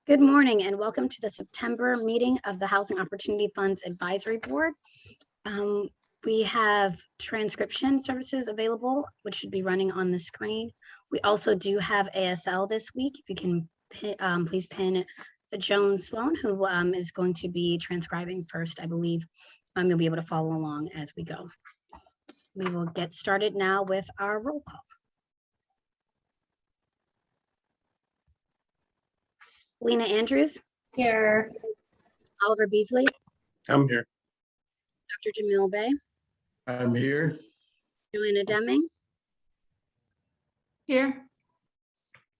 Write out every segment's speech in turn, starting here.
Good morning and welcome to the September meeting of the Housing Opportunity Funds Advisory Board. We have transcription services available, which should be running on the screen. We also do have ASL this week. If you can please pin Joan Sloan, who is going to be transcribing first, I believe. You'll be able to follow along as we go. We will get started now with our roll call. Lena Andrews. Here. Oliver Beasley. I'm here. Dr. Jamil Bey. I'm here. Joanna Deming. Here.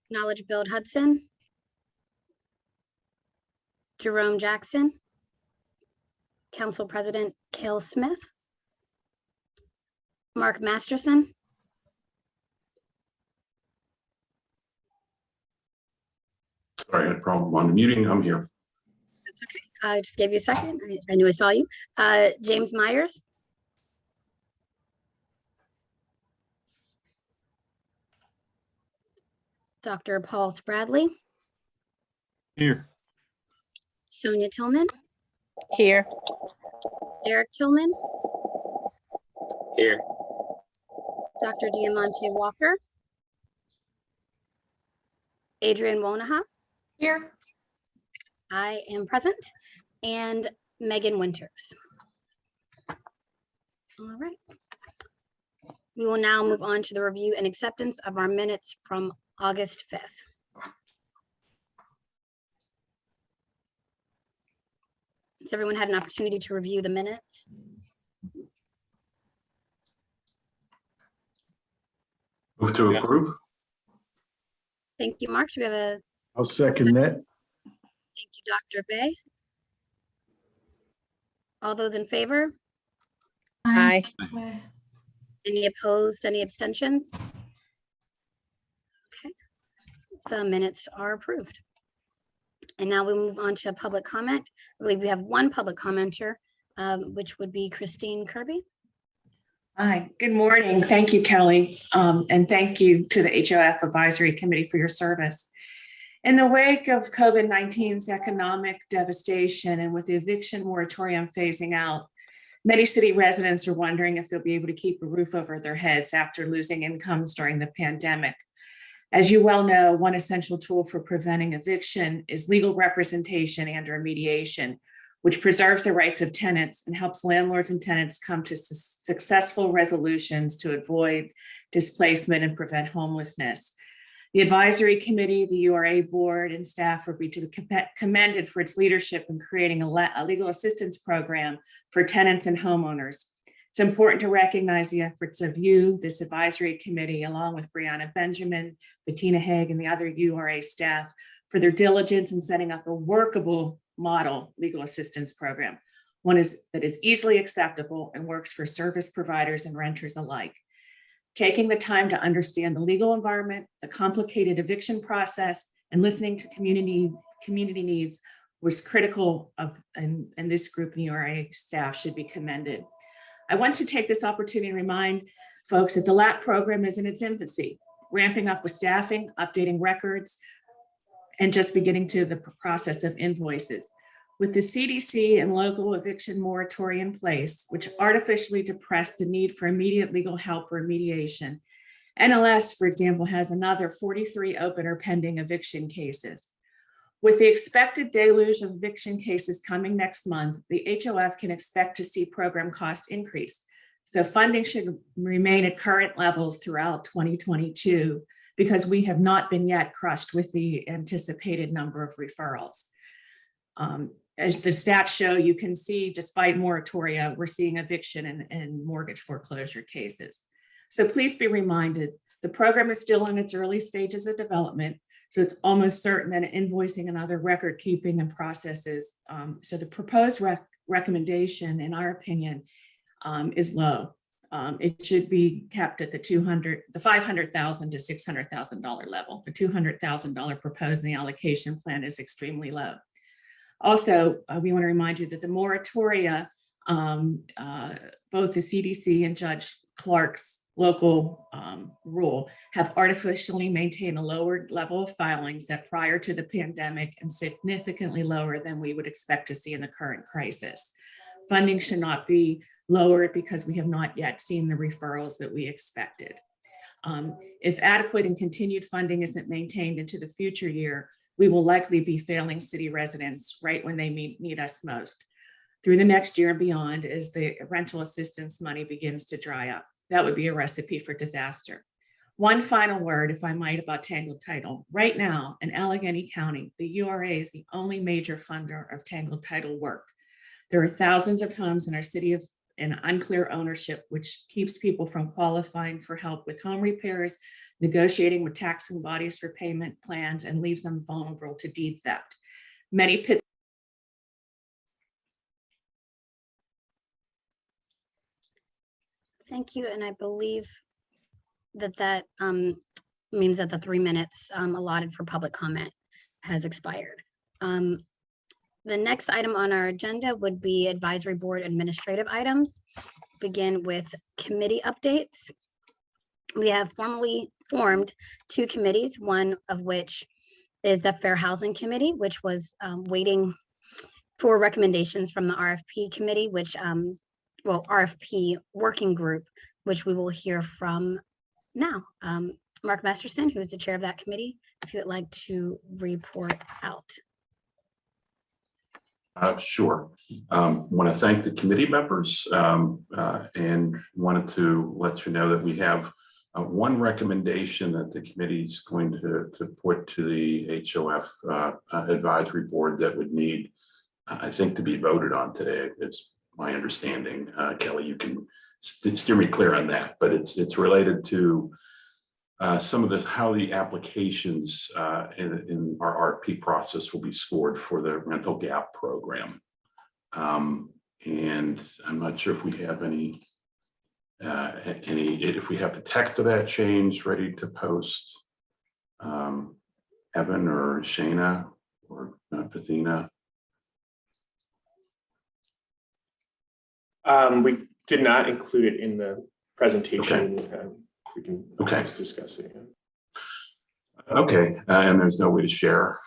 Knowledge Build Hudson. Jerome Jackson. Council President Cale Smith. Mark Masterson. Sorry, I had a problem on the muting. I'm here. That's okay. I just gave you a second. I knew I saw you. James Myers. Dr. Paul Spradley. Here. Sonia Tillman. Here. Derek Tillman. Here. Dr. Diamante Walker. Adrian Wonaha. Here. I am present. And Megan Winters. All right. We will now move on to the review and acceptance of our minutes from August 5th. Has everyone had an opportunity to review the minutes? Move to approve. Thank you, Mark. Do we have a I'll second that. thank you, Dr. Bay? All those in favor? Aye. Any opposed? Any abstentions? Okay, the minutes are approved. And now we move on to public comment. I believe we have one public commenter, which would be Christine Kirby. Hi, good morning. Thank you, Kelly. And thank you to the HOF Advisory Committee for your service. In the wake of COVID-19's economic devastation and with the eviction moratorium phasing out, many city residents are wondering if they'll be able to keep a roof over their heads after losing incomes during the pandemic. As you well know, one essential tool for preventing eviction is legal representation and/or mediation, which preserves the rights of tenants and helps landlords and tenants come to successful resolutions to avoid displacement and prevent homelessness. The advisory committee, the URA board, and staff would be to be commended for its leadership in creating a legal assistance program for tenants and homeowners. It's important to recognize the efforts of you, this advisory committee, along with Brianna Benjamin, Bettina Haig, and the other URA staff for their diligence in setting up a workable model legal assistance program, one that is easily acceptable and works for service providers and renters alike. Taking the time to understand the legal environment, the complicated eviction process, and listening to community needs was critical of, and this group in URA staff should be commended. I want to take this opportunity to remind folks that the LAP program is in its infancy, ramping up with staffing, updating records, and just beginning to the process of invoices. With the CDC and local eviction moratorium in place, which artificially depressed the need for immediate legal help or mediation, NLS, for example, has another 43 open or pending eviction cases. With the expected deluge of eviction cases coming next month, the HOF can expect to see program costs increase. So funding should remain at current levels throughout 2022 because we have not been yet crushed with the anticipated number of referrals. As the stats show, you can see despite moratoria, we're seeing eviction and mortgage foreclosure cases. So please be reminded, the program is still in its early stages of development. So it's almost certain that invoicing and other record keeping and processes. So the proposed recommendation, in our opinion, is low. It should be kept at the $500,000 to $600,000 level. The $200,000 proposed in the allocation plan is extremely low. Also, we want to remind you that the moratoria, both the CDC and Judge Clark's local rule, have artificially maintained a lower level of filings than prior to the pandemic and significantly lower than we would expect to see in the current crisis. Funding should not be lowered because we have not yet seen the referrals that we expected. If adequate and continued funding isn't maintained into the future year, we will likely be failing city residents right when they need us most. Through the next year and beyond, as the rental assistance money begins to dry up. That would be a recipe for disaster. One final word, if I might, about Tangled Title. Right now in Allegheny County, the URA is the only major funder of Tangled Title work. There are thousands of homes in our city in unclear ownership, which keeps people from qualifying for help with home repairs, negotiating with taxing bodies for payment plans, and leaves them vulnerable to deed theft. Many Thank you, and I believe that means that the 3 minutes allotted for public comment has expired. The next item on our agenda would be advisory board administrative items. Begin with committee updates. We have formally formed 2 committees, one of which is the Fair Housing Committee, which was waiting for recommendations from the RFP committee, which RFP working group, which we will hear from now. Mark Masterson, who is the chair of that committee, if you would like to report out. Sure. Want to thank the committee members and wanted to let you know that we have one recommendation that the committee is going to put to the HOF advisory board that would need, I think, to be voted on today. It's my understanding. Kelly, you can steer me clear on that, but it's related to some of how the applications in our RFP process will be scored for the rental gap program. And I'm not sure if we have if we have the text of that change ready to post. Evan or Shana or Pathina. We did not include it in the presentation. Okay. We can just discuss it. Okay, and there's no way to share.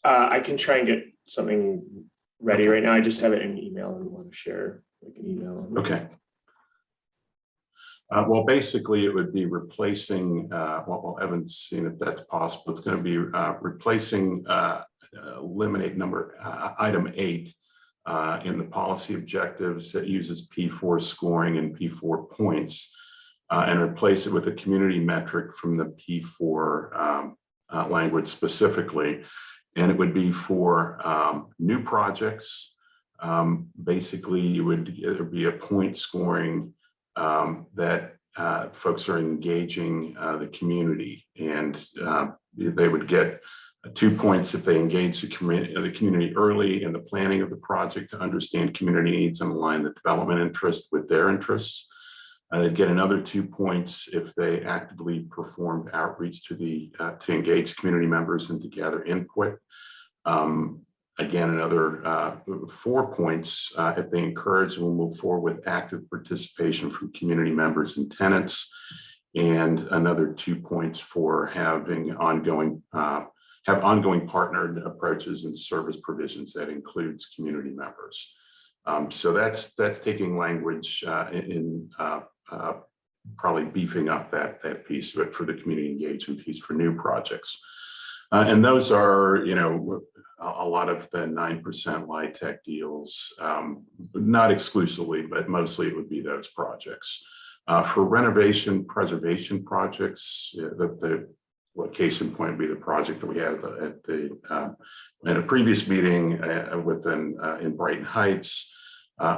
I can try and get something ready right now. I just have it in an email and want to share like an email. Okay. Well, basically, it would be replacing, well, Evan's seen if that's possible. It's going to be replacing, eliminate item 8 in the policy objectives that uses P4 scoring and P4 points, and replace it with a community metric from the P4 language specifically. And it would be for new projects. Basically, it would be a point scoring that folks are engaging the community, and they would get 2 points if they engage the community early in the planning of the project to understand community needs and align the development interest with their interests. They'd get another 2 points if they actively performed outreach to engage community members and to gather input. Again, another 4 points if they encourage and will move forward with active participation from community members and tenants, and another 2 points for having ongoing partnered approaches and service provisions that includes community members. So that's taking language in probably beefing up that piece of it for the community engagement piece for new projects. And those are, a lot of the 9% LIHTC deals, not exclusively, but mostly it would be those projects. For renovation preservation projects, case in point would be the project that we had in a previous meeting in Brighton Heights,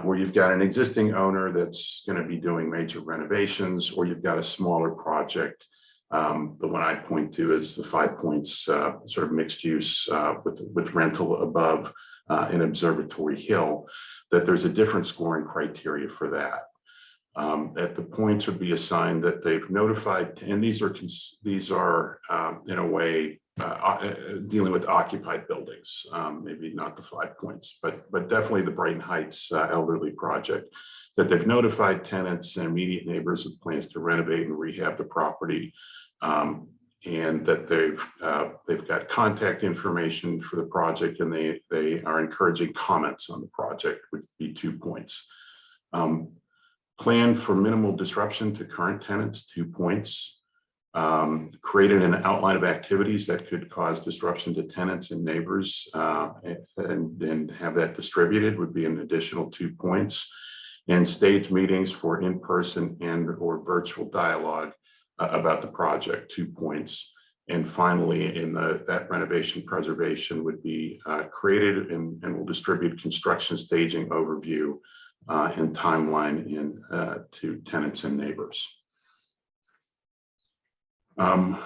where you've got an existing owner that's going to be doing major renovations, or you've got a smaller project. The one I point to is the 5 points sort of mixed use with rental above in Observatory Hill, that there's a different scoring criteria for that. That the points would be assigned that they've notified, and these are in a way dealing with occupied buildings, maybe not the 5 points, but definitely the Brighton Heights elderly project, that they've notified tenants and immediate neighbors of plans to renovate and rehab the property, and that they've got contact information for the project, and they are encouraging comments on the project, would be 2 points. Plan for minimal disruption to current tenants, 2 points. Created an outline of activities that could cause disruption to tenants and neighbors, and have that distributed, would be an additional 2 points. And stage meetings for in-person and or virtual dialogue about the project, 2 points. And finally, in that renovation preservation would be created and will distribute construction staging overview and timeline to tenants and neighbors. Yep,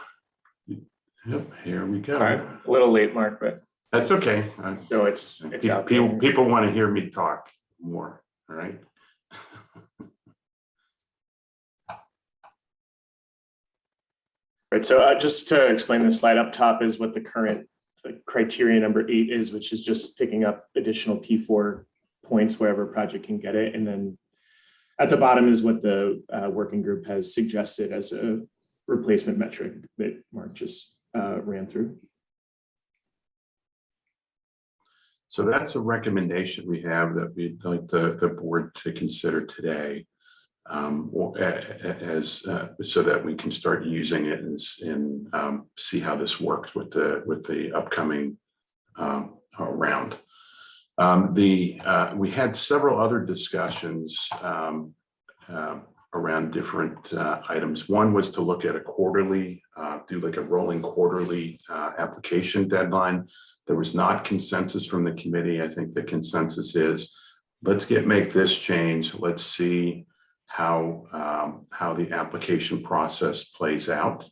here we go. All right, a little late, Mark, but That's okay. so it's out there. People want to hear me talk more, all right? Right, so just to explain, the slide up top is what the current criteria number 8 is, which is just picking up additional P4 points wherever project can get it. And then at the bottom is what the working group has suggested as a replacement metric that Mark just ran through. So that's a recommendation we have that we'd like the board to consider today, so that we can start using it and see how this works with the upcoming round. We had several other discussions around different items. One was to look at a quarterly, do like a rolling quarterly application deadline. There was not consensus from the committee. I think the consensus is, let's make this change. Let's see how the application process plays out.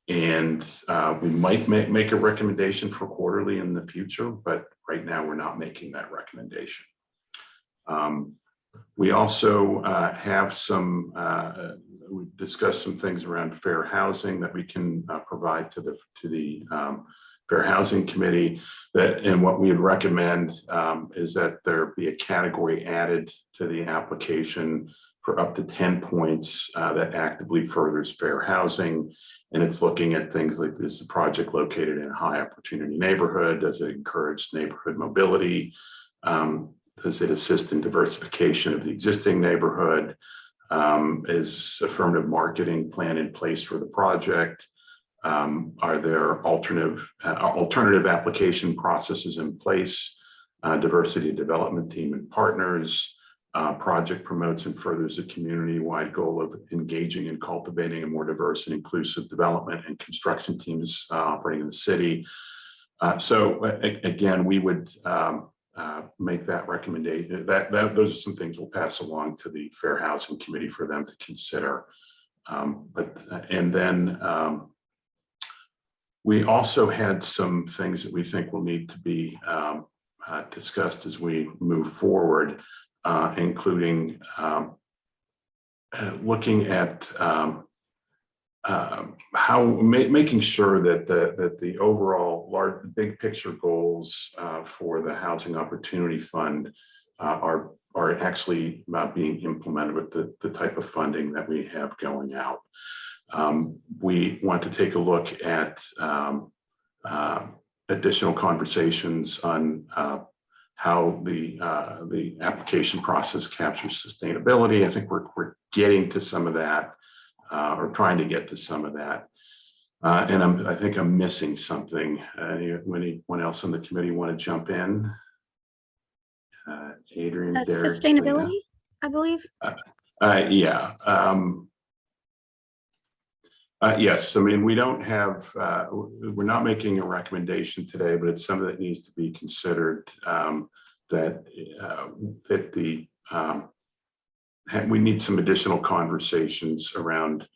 And we might make a recommendation for quarterly in the future, but right now we're not making that recommendation. We also have we discussed some things around fair housing that we can provide to the Fair Housing Committee, and what we would recommend is that there be a category added to the application for up to 10 points that actively furthers fair housing. And it's looking at things like this: the project located in a high opportunity neighborhood. Does it encourage neighborhood mobility? Does it assist in diversification of the existing neighborhood? Is affirmative marketing plan in place for the project? Are there alternative application processes in place? Diversity development team and partners. Project promotes and furthers the community-wide goal of engaging and cultivating a more diverse and inclusive development and construction teams operating in the city. So again, we would make that recommendation. Those are some things we'll pass along to the Fair Housing Committee for them to consider. We also had some things that we think will need to be discussed as we move forward, including looking at making sure that the overall big picture goals for the Housing Opportunity Fund are actually being implemented with the type of funding that we have going out. We want to take a look at additional conversations on how the application process captures sustainability. I think we're getting to some of that, or trying to get to some of that. And I think I'm missing something. Anyone else on the committee want to jump in? Adrian, Derek, Sustainability, Lena? I believe. Yeah. Yes, I mean, we don't have, we're not making a recommendation today, but it's something that needs to be considered, we need some additional conversations around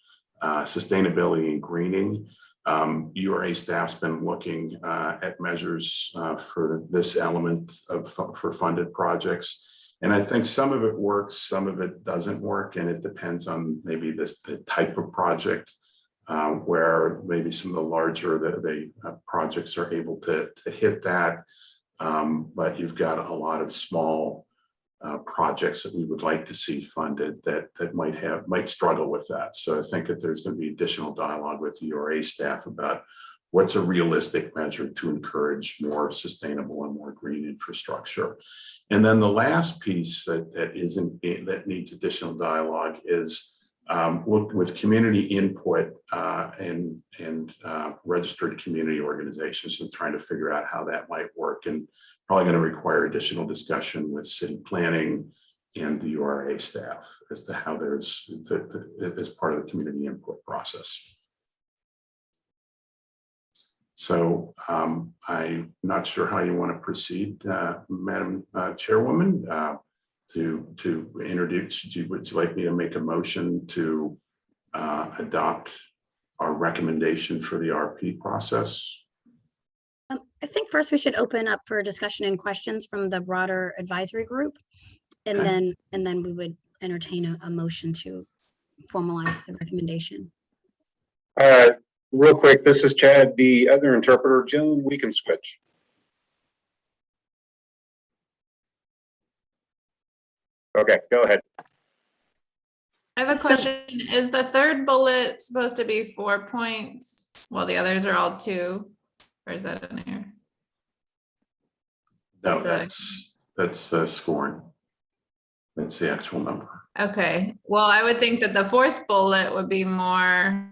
sustainability and greening. URA staff's been looking at measures for this element for funded projects. And I think some of it works, some of it doesn't work, and it depends on maybe the type of project, where maybe some of the larger projects are able to hit that. But you've got a lot of small projects that we would like to see funded that might struggle with that. So I think that there's going to be additional dialogue with the URA staff about what's a realistic measure to encourage more sustainable and more green infrastructure. And then the last piece that needs additional dialogue is with community input and registered community organizations, and trying to figure out how that might work, and probably going to require additional discussion with city planning and the URA staff as to how as part of the community input process. So I'm not sure how you want to proceed, Madam Chairwoman, to introduce. Would you like me to make a motion to adopt our recommendation for the RP process? I think first we should open up for discussion and questions from the broader advisory group. And Okay. then we would entertain a motion to formalize the recommendation. Real quick, this is Chad, the other interpreter. Joan, we can switch. Okay, go ahead. I have a So- question. Is the third bullet supposed to be 4 points while the others are all 2? Or is that in here? No, The- that's scoring. That's the actual number. Okay, well, I would think that the fourth bullet would be more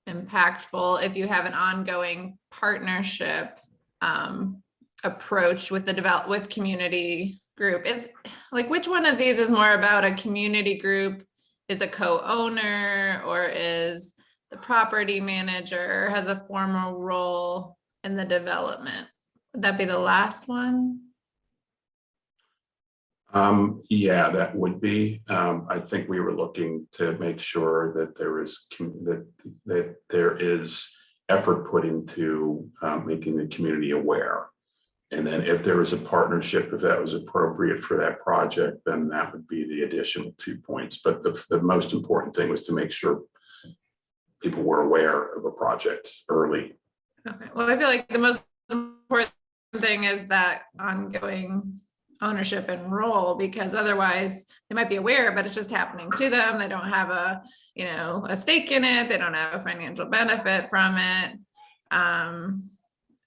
impactful if you have an ongoing partnership approach with with community group. Is like, which one of these is more about a community group is a co-owner, or is the property manager has a formal role in the development? Would that be the last one? Yeah, that would be. I think we were looking to make sure that that there is effort put into making the community aware. And then if there was a partnership, if that was appropriate for that project, then that would be the additional 2 points. But the most important thing was to make sure people were aware of a project early. Okay, well, I feel like the most important thing is that ongoing ownership and role, because otherwise they might be aware, but it's just happening to them. They don't have a stake in it. They don't have a financial benefit from it.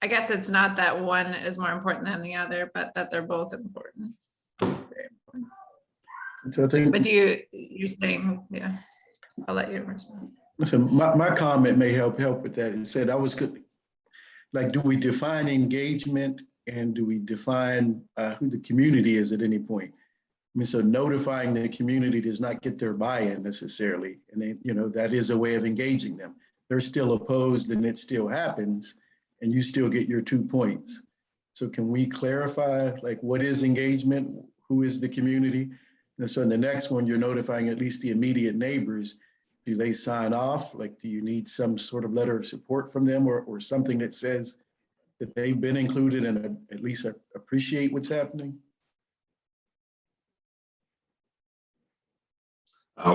I guess it's not that one is more important than the other, but that they're both important. Very important. So I think, But you're saying, yeah, I'll let you respond. so my comment may help with that. It said I was good. Like, do we define engagement, and do we define who the community is at any point? I mean, so notifying the community does not get their buy-in necessarily. And then, that is a way of engaging them. They're still opposed and it still happens, and you still get your 2 points. So can we clarify, like, what is engagement? Who is the community? And so in the next one, you're notifying at least the immediate neighbors. Do they sign off? Like, do you need some sort of letter of support from them, or something that says that they've been included and at least appreciate what's happening?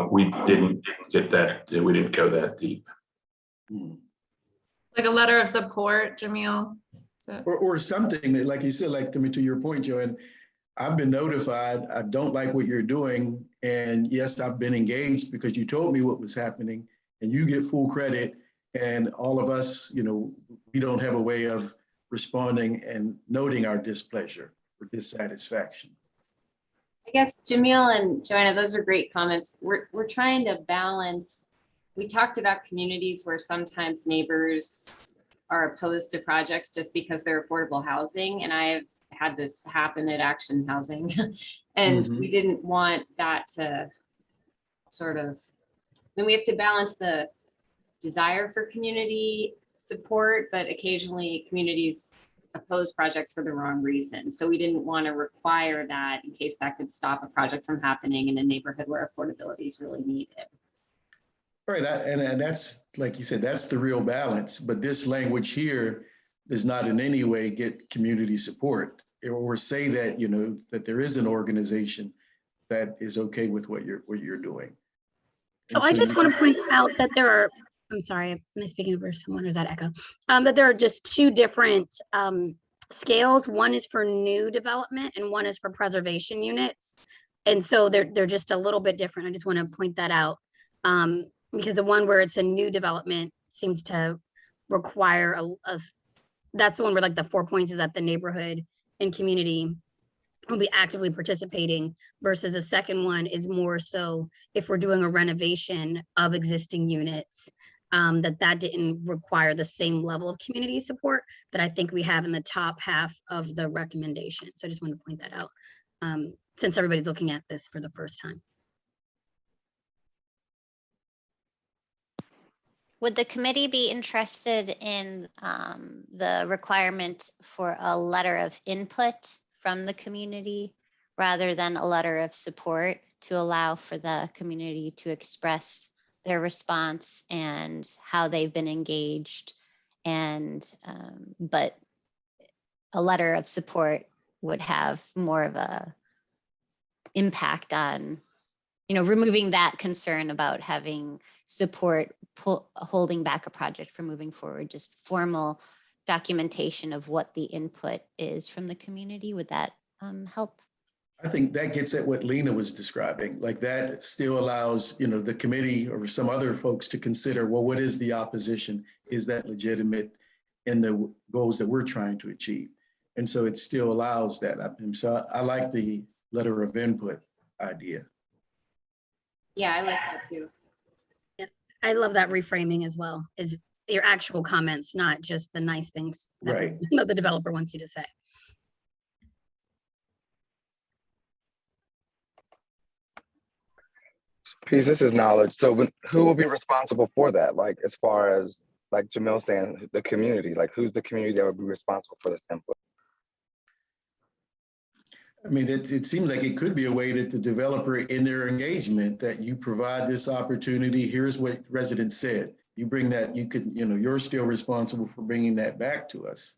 We didn't get that. We didn't go that deep. Like a letter of support, Jamil? So, Or something that, like you said, like to your point, Joanne, I've been notified, I don't like what you're doing. And yes, I've been engaged because you told me what was happening, and you get full credit. And all of us, we don't have a way of responding and noting our displeasure or dissatisfaction. I guess Jamil and Joanna, those are great comments. We're trying to balance. We talked about communities where sometimes neighbors are opposed to projects just because they're affordable housing. And I've had this happen at Action Housing. And we didn't want that to we have to balance the desire for community support, but occasionally communities oppose projects for the wrong reason. So we didn't want to require that in case that could stop a project from happening in a neighborhood where affordability is really needed. Right, and that's, like you said, that's the real balance. But this language here does not in any way get community support. or say that, you know, that there is an organization that is okay with what you're doing. So And I just you- want to point out that there are, I'm sorry, am I speaking over someone or is that echo? That there are just two different scales. One is for new development and one is for preservation units. And so they're just a little bit different. I just want to point that out. Because the one where it's a new development seems to require that's the one where like the 4 points is that the neighborhood and community will be actively participating versus the second one is more so if we're doing a renovation of existing units, that didn't require the same level of community support that I think we have in the top half of the recommendation. So I just want to point that out since everybody's looking at this for the first time. Would the committee be interested in the requirement for a letter of input from the community rather than a letter of support to allow for the community to express their response and how they've been engaged? And but a letter of support would have more of a impact on, you know, removing that concern about having support holding back a project from moving forward, just formal documentation of what the input is from the community. Would that help? I think that gets at what Lena was describing. Like that still allows, you know, the committee or some other folks to consider, well, what is the opposition? Is that legitimate in the goals that we're trying to achieve? And so it still allows that. And so I like the letter of input idea. Yeah, I like that too. I love that reframing as well, is your actual comments, not just the nice things that Right. the developer wants you to say. Peace, this is knowledge. So who will be responsible for that? Like, as far as like Jamil saying, the community, like who's the community that would be responsible for this input? I mean, it seems like it could be a way that the developer in their engagement that you provide this opportunity. Here's what residents said. You bring that, you could, you know, you're still responsible for bringing that back to us.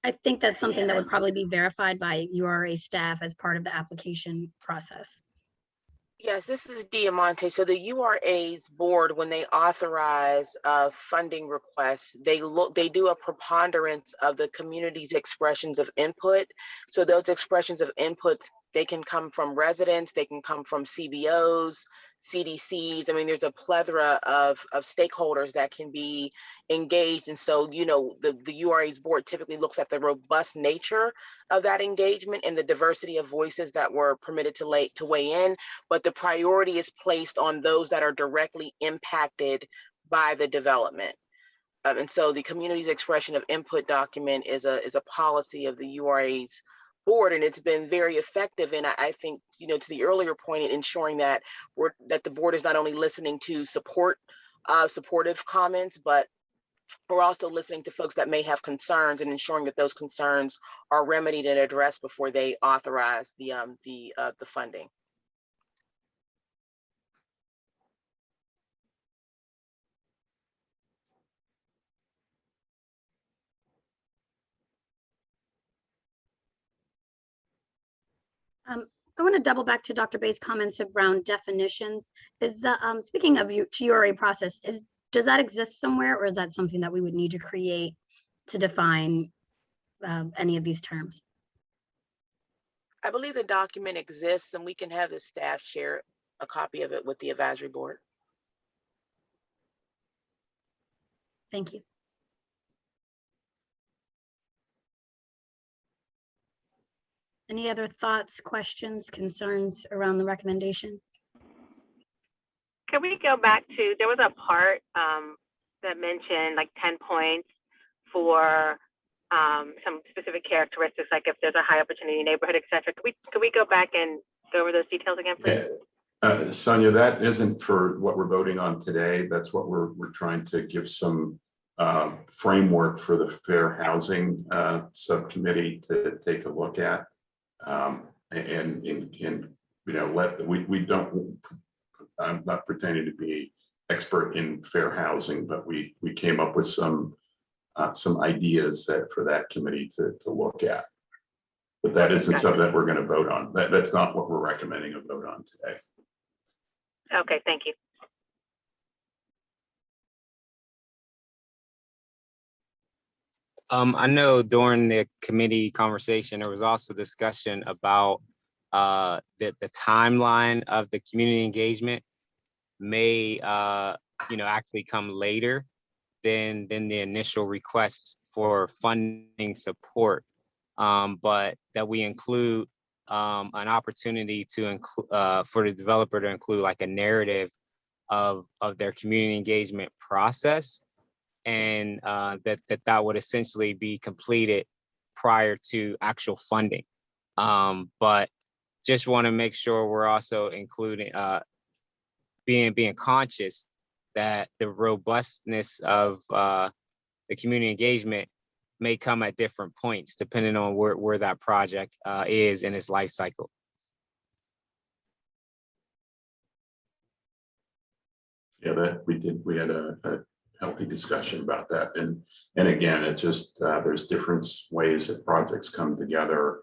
I think that's something that would probably be verified by URA staff as part of the application process. Yes, this is Diamante. So the URA's board, when they authorize funding requests, they do a preponderance of the community's expressions of input. So those expressions of inputs, they can come from residents, they can come from CBOs, CDCs. I mean, there's a plethora of stakeholders that can be engaged. And so, you know, the URA's board typically looks at the robust nature of that engagement and the diversity of voices that were permitted to weigh in, but the priority is placed on those that are directly impacted by the development. And so the community's expression of input document is a policy of the URA's board, and it's been very effective. And I think, you know, to the earlier point, in ensuring that the board is not only listening to supportive comments, but we're also listening to folks that may have concerns and ensuring that those concerns are remedied and addressed before they authorize the funding. I want to double back to Dr. Bay's comments around definitions. Is the speaking of URA process, does that exist somewhere, or is that something that we would need to create to define any of these terms? I believe the document exists, and we can have the staff share a copy of it with the advisory board. Thank you. Any other thoughts, questions, concerns around the recommendation? Can we go back to, there was a part that mentioned like 10 points for some specific characteristics, like if there's a high opportunity neighborhood, et cetera. Could we go back and go over those details again, please? Yeah. Sonia, that isn't for what we're voting on today. That's what we're trying to give some framework for the Fair Housing Subcommittee to take a look at. And you know, we don't, I'm not pretending to be expert in fair housing, but we came up with some some ideas for that committee to look at. But that isn't Gotcha. something that we're going to vote on. That's not what we're recommending a vote on today. Okay, thank you. I know during the committee conversation, there was also discussion about the timeline of the community engagement may actually come later than the initial request for funding support, but that we include an opportunity to include for the developer to include like a narrative of their community engagement process, and that would essentially be completed prior to actual funding. But just want to make sure we're also including being conscious that the robustness of the community engagement may come at different points depending on where that project is in its life cycle. Yeah, we had a healthy discussion about that. And again, it just, there's different ways that projects come together.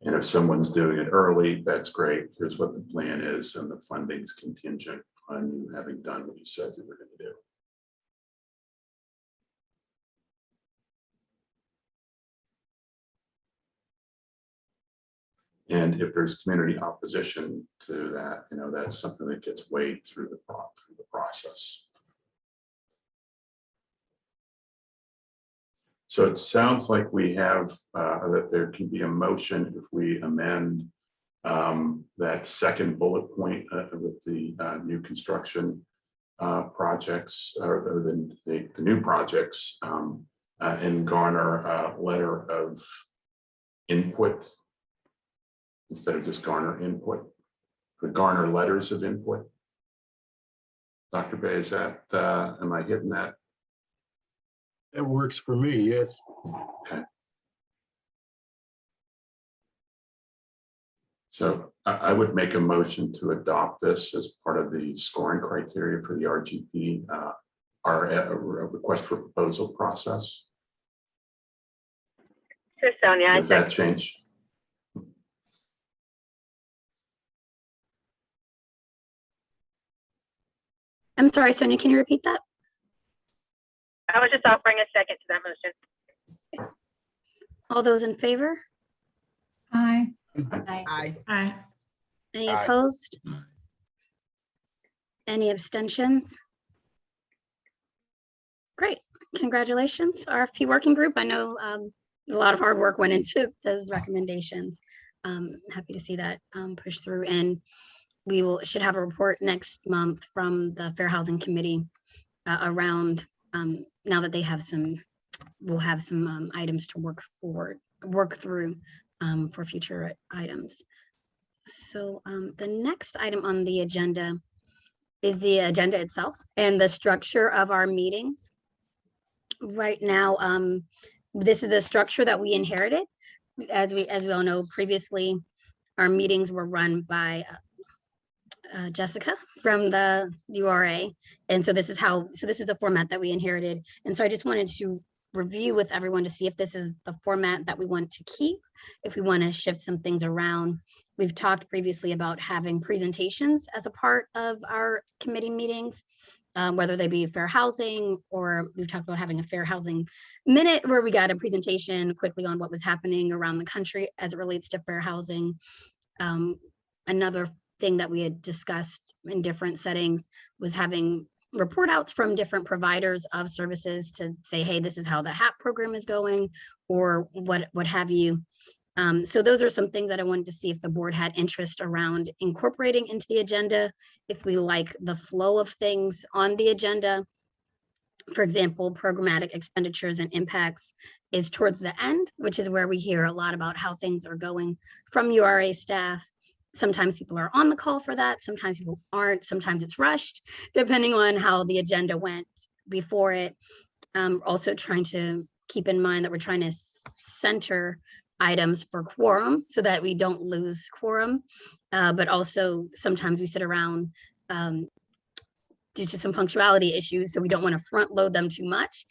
And if someone's doing it early, that's great. Here's what the plan is, and the funding's contingent on you having done what you said you were going to do. And if there's community opposition to that, that's something that gets weighed through the process. So it sounds like we have that there can be a motion if we amend that second bullet point with the new construction projects, or the new projects, and garner a letter of input instead of just garner input, but garner letters of input. Dr. Bay, is that, am I hitting that? That works for me, yes. Okay. So I would make a motion to adopt this as part of the scoring criteria for the RGP, our request for proposal process. This is Sonia. With that change. I'm sorry, Sonia, can you repeat that? I was just offering a second to that motion. All those in favor? Aye. Aye. Aye. Any Aye. opposed? Any abstentions? Great, congratulations, RFP working group. I know a lot of hard work went into those recommendations. Happy to see that push through, and we should have a report next month from the Fair Housing Committee around, now that they have we'll have some items to work through for future items. So the next item on the agenda is the agenda itself and the structure of our meetings. Right now, this is the structure that we inherited. As we all know, previously, our meetings were run by Jessica from the URA. And so this is the format that we inherited. And so I just wanted to review with everyone to see if this is the format that we want to keep, if we want to shift some things around. We've talked previously about having presentations as a part of our committee meetings, whether they be fair housing, or we've talked about having a fair housing minute where we got a presentation quickly on what was happening around the country as it relates to fair housing. Another thing that we had discussed in different settings was having report outs from different providers of services to say, hey, this is how the HAP program is going, or what have you. So those are some things that I wanted to see if the board had interest around incorporating into the agenda, if we like the flow of things on the agenda. For example, programmatic expenditures and impacts is towards the end, which is where we hear a lot about how things are going from URA staff. Sometimes people are on the call for that. Sometimes people aren't. Sometimes it's rushed, depending on how the agenda went before it. Also trying to keep in mind that we're trying to center items for quorum so that we don't lose quorum. But also sometimes we sit around due to some punctuality issues. So we don't want to front load them too much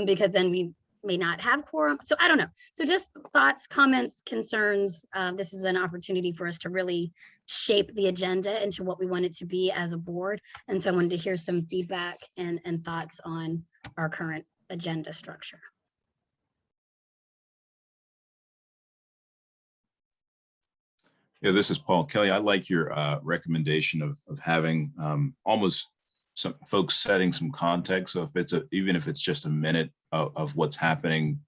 because then we may not have quorum. So I don't know. So just thoughts, comments, concerns. This is an opportunity for us to really shape the agenda into what we want it to be as a board. And so I wanted to hear some feedback and thoughts on our current agenda structure. Yeah, this is Paul Kelly. I like your recommendation of having almost some folks setting some context. So if it's even if it's just a minute of what's happening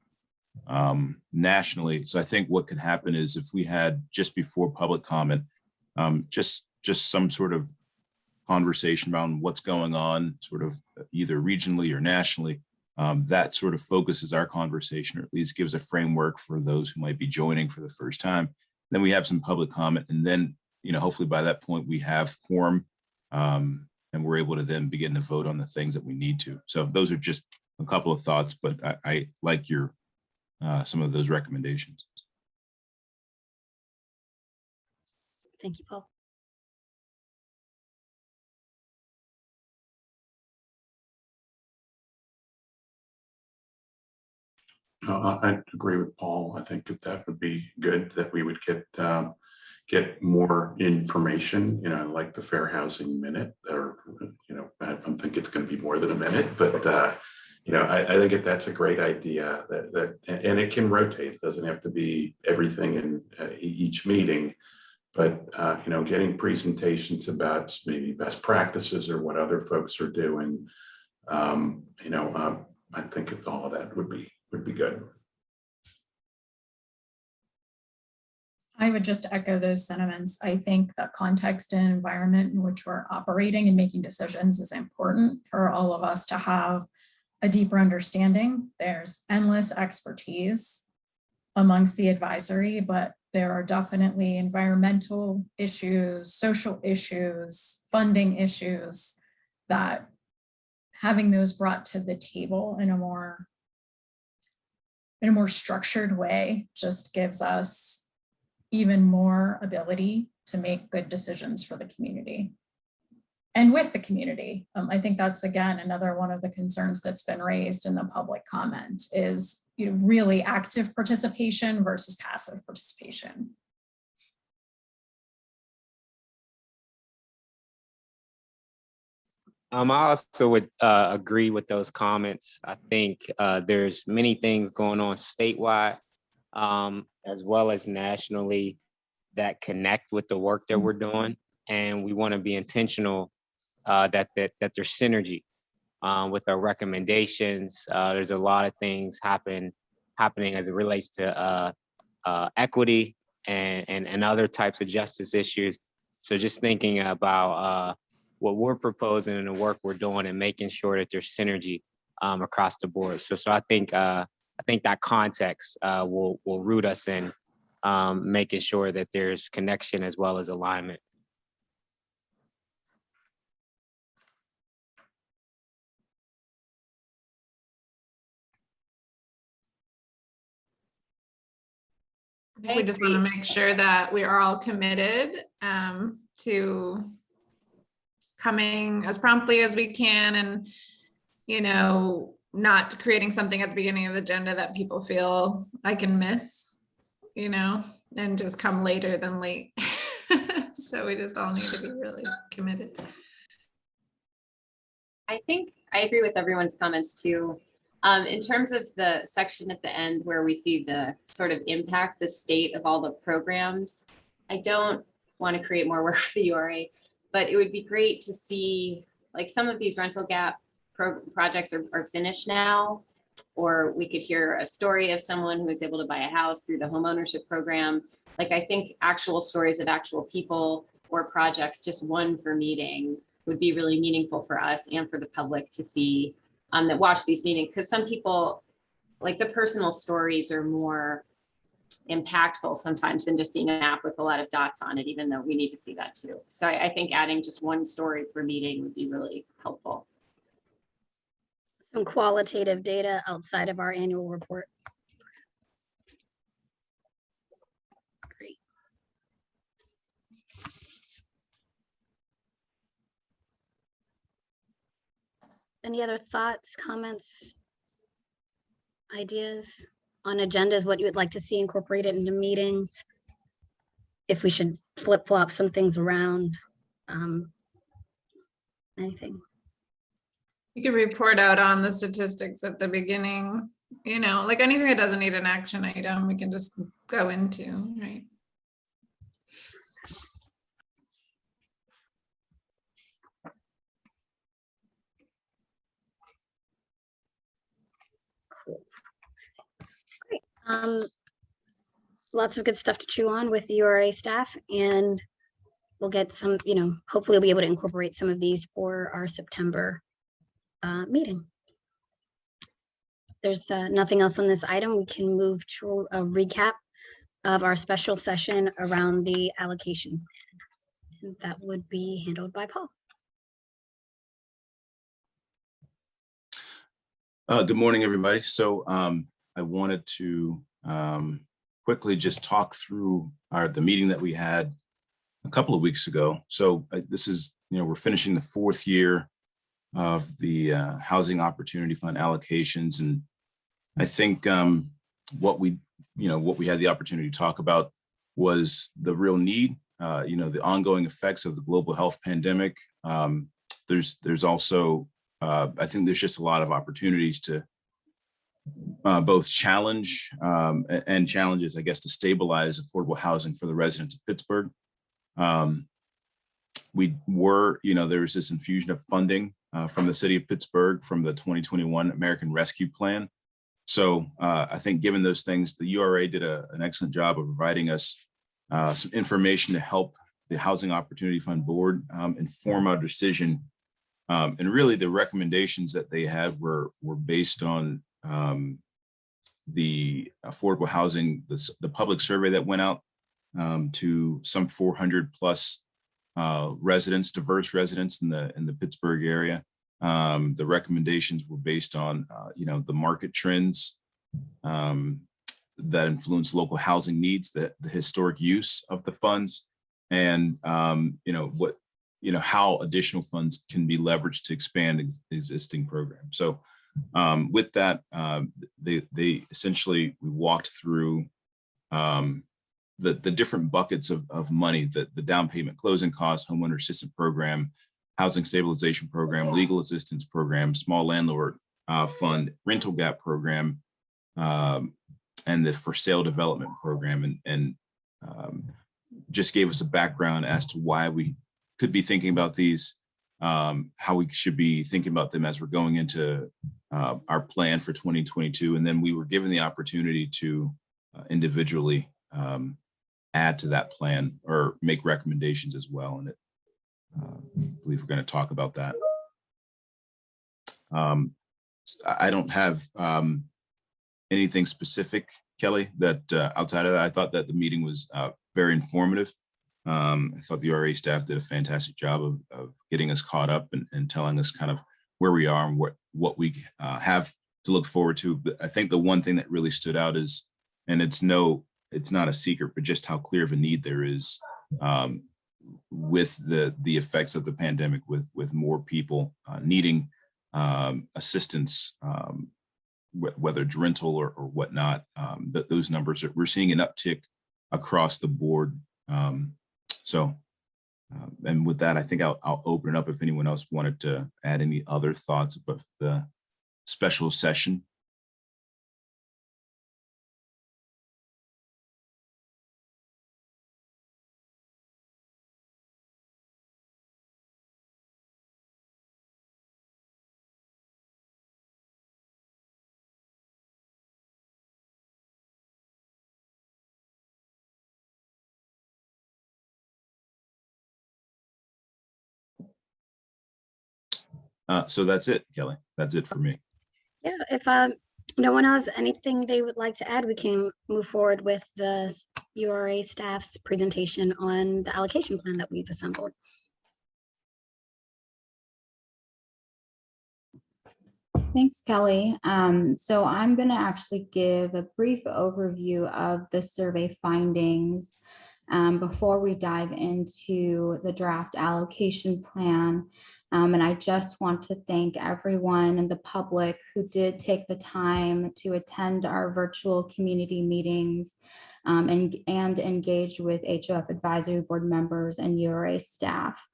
nationally. So I think what could happen is if we had just before public comment, just some sort of conversation around what's going on, sort of either regionally or nationally, that sort of focuses our conversation, or at least gives a framework for those who might be joining for the first time. Then we have some public comment, and then, hopefully by that point we have quorum, and we're able to then begin to vote on the things that we need to. So those are just a couple of thoughts, but I like your some of those recommendations. Thank you, Paul. I agree with Paul. I think that would be good, that we would get more information, like the Fair Housing Minute, or, I don't think it's going to be more than a minute, but, I think that's a great idea, and it can rotate. It doesn't have to be everything in each meeting, but, getting presentations about maybe best practices or what other folks are doing, I think all of that would be good. I would just echo those sentiments. I think the context and environment in which we're operating and making decisions is important for all of us to have a deeper understanding. There's endless expertise amongst the advisory, but there are definitely environmental issues, social issues, funding issues, that having those brought to the table in a more structured way just gives us even more ability to make good decisions for the community and with the community. I think that's, again, another one of the concerns that's been raised in the public comment is, really active participation versus passive participation. I also would agree with those comments. I think there's many things going on statewide, as well as nationally, that connect with the work that we're doing. And we want to be intentional that there's synergy with our recommendations. There's a lot of things happening as it relates to equity and other types of justice issues. So just thinking about what we're proposing and the work we're doing, and making sure that there's synergy across the board. So I think that context will root us in making sure that there's connection as well as alignment. We just want to make sure that we are all committed to coming as promptly as we can, and not creating something at the beginning of the agenda that people feel I can miss, and just come later than late. So we just all need to be really committed. I think I agree with everyone's comments too. In terms of the section at the end where we see the sort of impact, the state of all the programs, I don't want to create more work for the URA, but it would be great to see, like, some of these rental gap projects are finished now, or we could hear a story of someone who was able to buy a house through the homeownership program. Like, I think actual stories of actual people or projects, just one per meeting, would be really meaningful for us and for the public to see that watch these meetings. Because some people, like, the personal stories are more impactful sometimes than just seeing a map with a lot of dots on it, even though we need to see that too. So I think adding just one story per meeting would be really helpful. Some qualitative data outside of our annual report. Great. Any other thoughts, comments? ideas on agendas, what you would like to see incorporated into meetings? If we should flip flop some things around? Anything? You could report out on the statistics at the beginning, you know, like anything that doesn't need an action item, we can just go into, right? Cool. Great. Lots of good stuff to chew on with the URA staff, and we'll get some, you know, hopefully we'll be able to incorporate some of these for our September meeting. There's nothing else on this item. We can move to a recap of our special session around the allocation plan. And that would be handled by Paul. Good morning, everybody. So I wanted to quickly just talk through the meeting that we had a couple of weeks ago. So this is, you know, we're finishing the 4th year of the Housing Opportunity Fund allocations. And I think what we had the opportunity to talk about was the real need, you know, the ongoing effects of the global health pandemic. There's also, I think there's just a lot of opportunities to both challenge and challenges, I guess, to stabilize affordable housing for the residents of Pittsburgh. There was this infusion of funding from the city of Pittsburgh from the 2021 American Rescue Plan. So I think given those things, the URA did an excellent job of providing us some information to help the Housing Opportunity Fund Board inform our decision. And really the recommendations that they had were based on the affordable housing, the public survey that went out to some 400 plus residents, diverse residents in the Pittsburgh area. The recommendations were based on, you know, the market trends that influence local housing needs, the historic use of the funds, and how additional funds can be leveraged to expand existing programs. So with that, they essentially, we walked through the different buckets of money, the down payment closing costs, homeowner assistance program, housing stabilization program, legal assistance program, small landlord fund, rental gap program, and the for sale development program, and just gave us a background as to why we could be thinking about these, how we should be thinking about them as we're going into our plan for 2022. And then we were given the opportunity to individually add to that plan or make recommendations as well. And I believe we're going to talk about that. I don't have anything specific, Kelly, that outside of that. I thought that the meeting was very informative. I thought the URA staff did a fantastic job of getting us caught up and telling us kind of where we are and what we have to look forward to. But I think the one thing that really stood out is, and it's not a secret, but just how clear of a need there is with the effects of the pandemic, with more people needing assistance, whether it's rental or whatnot. Those numbers, we're seeing an uptick across the board. And with that, I think I'll open it up if anyone else wanted to add any other thoughts about the special session. So that's it, Kelly. That's it for me. Yeah, if no one has anything they would like to add, we can move forward with the URA staff's presentation on the allocation plan that we've assembled. Thanks, Kelly. So I'm going to actually give a brief overview of the survey findings before we dive into the draft allocation plan. And I just want to thank everyone in the public who did take the time to attend our virtual community meetings and engage with HOF Advisory Board members and URA staff.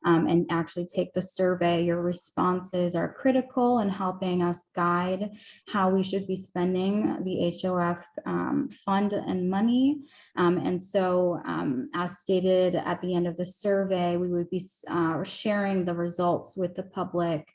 And actually take the survey. Your responses are critical in helping us guide how we should be spending the HOF fund and money. And so as stated at the end of the survey, we would be sharing the results with the public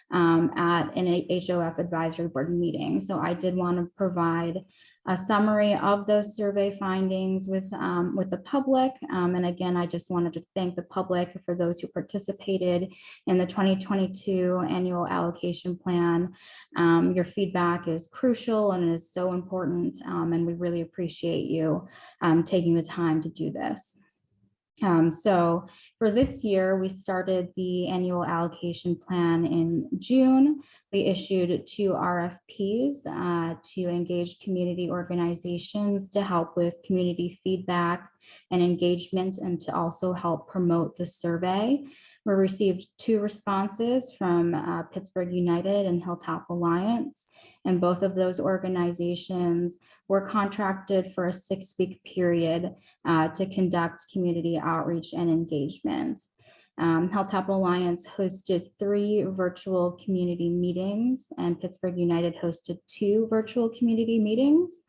at an HOF Advisory Board meeting. So I did want to provide a summary of those survey findings with the public. And again, I just wanted to thank the public for those who participated in the 2022 annual allocation plan. Your feedback is crucial and is so important, and we really appreciate you taking the time to do this. So for this year, we started the annual allocation plan in June. We issued 2 RFPs to engage community organizations to help with community feedback and engagement, and to also help promote the survey. We received 2 responses from Pittsburgh United and Hilltop Alliance, and both of those organizations were contracted for a 6-week period to conduct community outreach and engagement. Hilltop Alliance hosted 3 virtual community meetings, and Pittsburgh United hosted 2 virtual community meetings.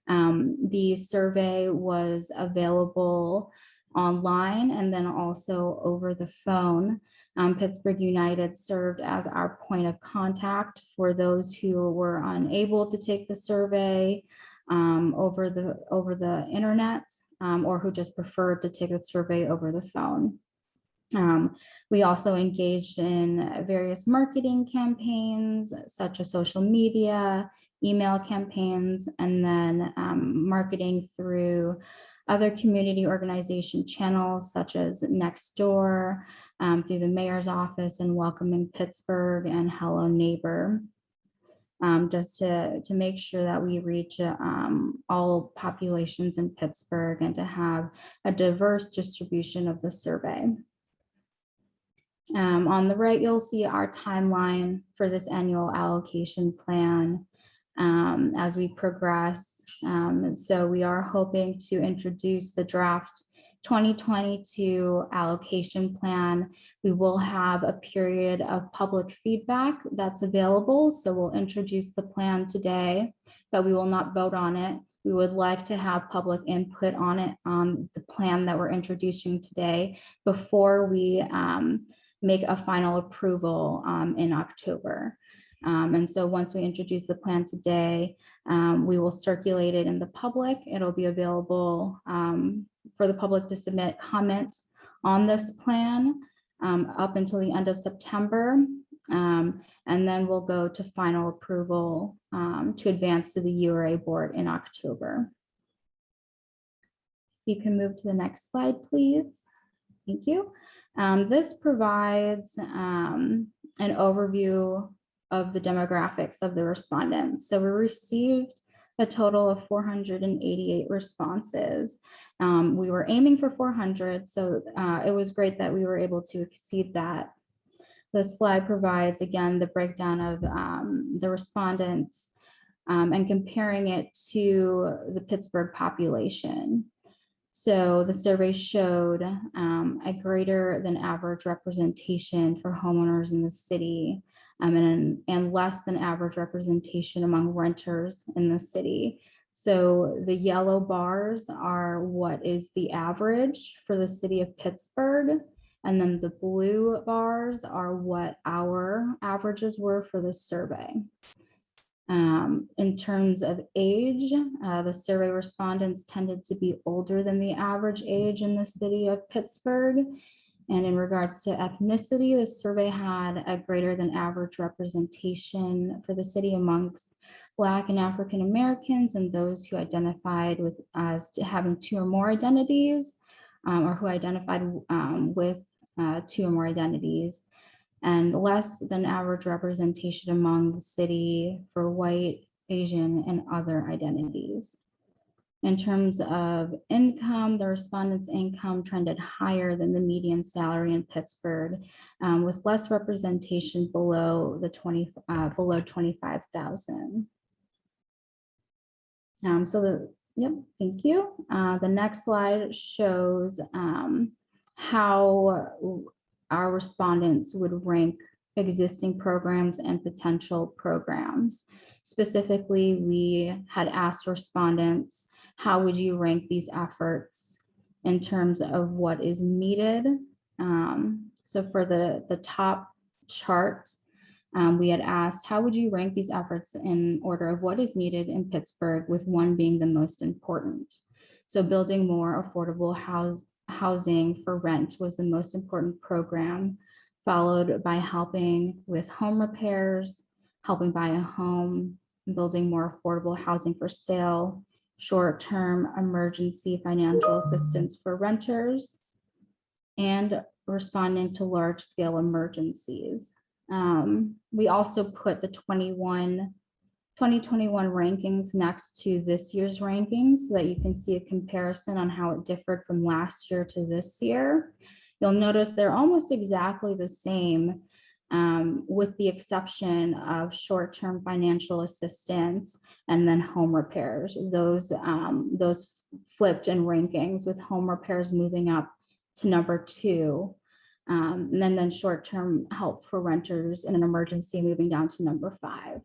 The survey was available online and then also over the phone. Pittsburgh United served as our point of contact for those who were unable to take the survey over the internet, or who just preferred to take the survey over the phone. We also engaged in various marketing campaigns, such as social media, email campaigns, and then marketing through other community organization channels, such as Nextdoor, through the mayor's office, and Welcoming Pittsburgh, and Hello Neighbor, just to make sure that we reach all populations in Pittsburgh and to have a diverse distribution of the survey. On the right, you'll see our timeline for this annual allocation plan as we progress. So we are hoping to introduce the draft 2022 allocation plan. We will have a period of public feedback that's available. So we'll introduce the plan today, but we will not vote on it. We would like to have public input on it, on the plan that we're introducing today, before we make a final approval in October. And so once we introduce the plan today, we will circulate it in the public. It'll be available for the public to submit comments on this plan up until the end of September. And then we'll go to final approval to advance to the URA board in October. You can move to the next slide, please. Thank you. This provides an overview of the demographics of the respondents. So we received a total of 488 responses. We were aiming for 400, so it was great that we were able to exceed that. This slide provides, again, the breakdown of the respondents and comparing it to the Pittsburgh population. So the survey showed a greater than average representation for homeowners in the city, and less than average representation among renters in the city. So the yellow bars are what is the average for the city of Pittsburgh, and then the blue bars are what our averages were for the survey. In terms of age, the survey respondents tended to be older than the average age in the city of Pittsburgh. And in regards to ethnicity, the survey had a greater than average representation for the city amongst Black and African Americans, and those who identified with as having 2 or more identities, or who identified with 2 or more identities, and less than average representation among the city for white, Asian, and other identities. In terms of income, the respondents' income trended higher than the median salary in Pittsburgh, with less representation below the below 25,000. Yep, thank you. The next slide shows how our respondents would rank existing programs and potential programs. Specifically, we had asked respondents, how would you rank these efforts in terms of what is needed? So for the top chart, we had asked, how would you rank these efforts in order of what is needed in Pittsburgh, with one being the most important? So building more affordable housing for rent was the most important program, followed by helping with home repairs, helping buy a home, building more affordable housing for sale, short-term emergency financial assistance for renters, and responding to large-scale emergencies. We also put the 2021 rankings next to this year's rankings so that you can see a comparison on how it differed from last year to this year. You'll notice they're almost exactly the same, with the exception of short-term financial assistance and then home repairs. Those flipped in rankings, with home repairs moving up to number 2. And then short-term help for renters in an emergency moving down to number 5.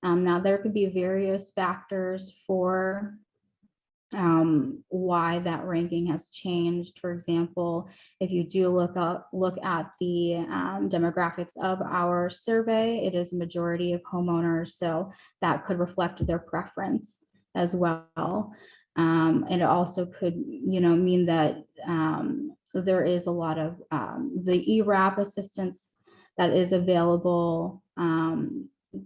Now there could be various factors for why that ranking has changed. For example, if you do look at the demographics of our survey, it is a majority of homeowners, so that could reflect their preference as well. And it also could, mean that there is a lot of the ERAP assistance that is available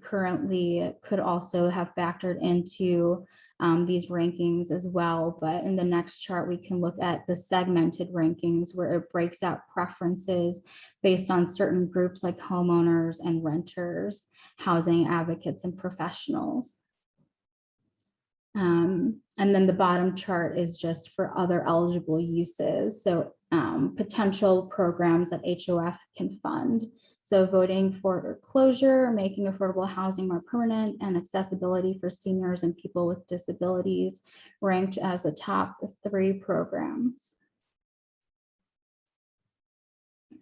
currently could also have factored into these rankings as well. But in the next chart, we can look at the segmented rankings, where it breaks out preferences based on certain groups like homeowners and renters, housing advocates, and professionals. And then the bottom chart is just for other eligible uses. So potential programs that HOF can fund. So voting for closure, making affordable housing more permanent, and accessibility for seniors and people with disabilities ranked as the top 3 programs.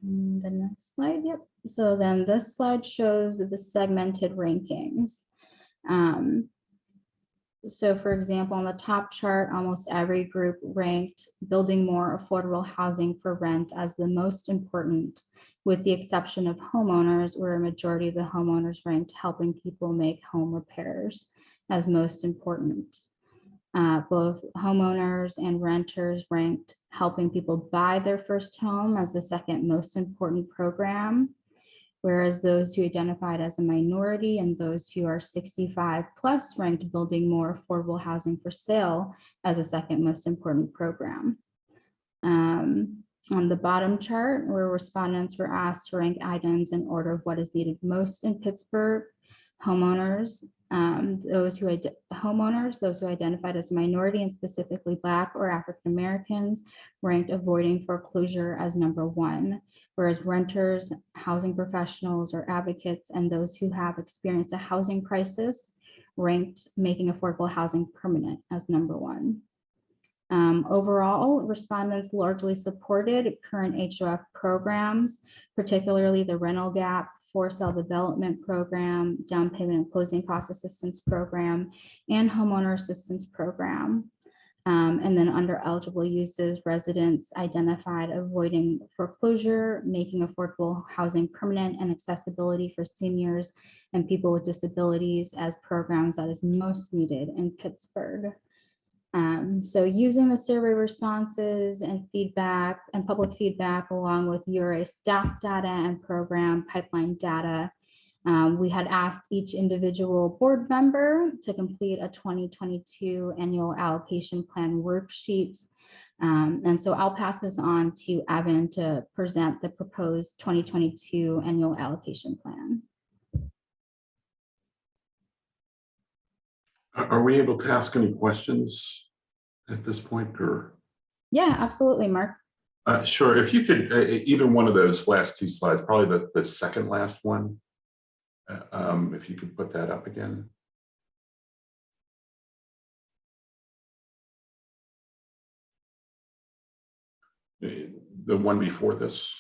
And the next slide, yep. So then this slide shows the segmented rankings. So for example, on the top chart, almost every group ranked building more affordable housing for rent as the most important, with the exception of homeowners, where a majority of the homeowners ranked helping people make home repairs as most important. Both homeowners and renters ranked helping people buy their first home as the second most important program, whereas those who identified as a minority and those who are 65 plus ranked building more affordable housing for sale as a second most important program. On the bottom chart, where respondents were asked to rank items in order of what is needed most in Pittsburgh, homeowners, those who identified as a minority and specifically Black or African Americans ranked avoiding foreclosure as number 1. Whereas renters, housing professionals or advocates, and those who have experienced a housing crisis ranked making affordable housing permanent as number 1. Overall, respondents largely supported current HOF programs, particularly the rental gap, for sale development program, down payment and closing cost assistance program, and homeowner assistance program. And then under eligible uses, residents identified avoiding foreclosure, making affordable housing permanent, and accessibility for seniors and people with disabilities as programs that is most needed in Pittsburgh. So using the survey responses and feedback and public feedback, along with URA staff data and program pipeline data, we had asked each individual board member to complete a 2022 annual allocation plan worksheet. And so I'll pass this on to Evan to present the proposed 2022 annual allocation plan. Are we able to ask any questions at this point, or? Yeah, absolutely, Mark. Sure, if you could, either one of those last two slides, probably the second last one. If you could put that up again. The one before this.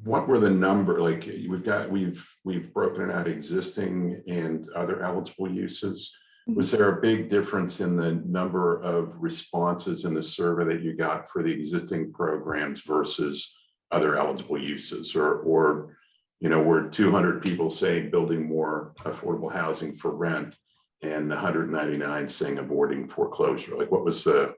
What were the number, like we've broken out existing and other eligible uses. Was there a big difference in the number of responses in the survey that you got for the existing programs versus other eligible uses, or you know, were 200 people saying building more affordable housing for rent and 199 saying avoiding foreclosure? Like, what was the,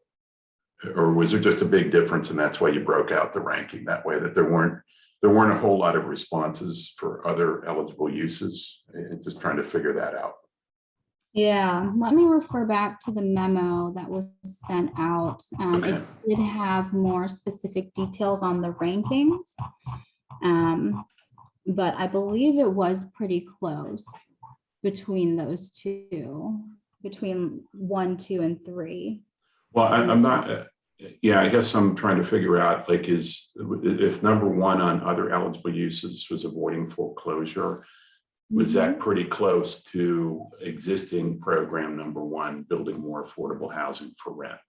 or was there just a big difference and that's why you broke out the ranking that way, that there weren't a whole lot of responses for other eligible uses? And just trying to figure that out. Yeah, let me refer back to the memo that was sent out. It did have more specific details on the rankings. But I believe it was pretty close between those two, between 1, 2, and 3. Well, I'm not, yeah, I guess I'm trying to figure out, like, if number 1 on other eligible uses was avoiding foreclosure, was that pretty close to existing program number 1, building more affordable housing for rent?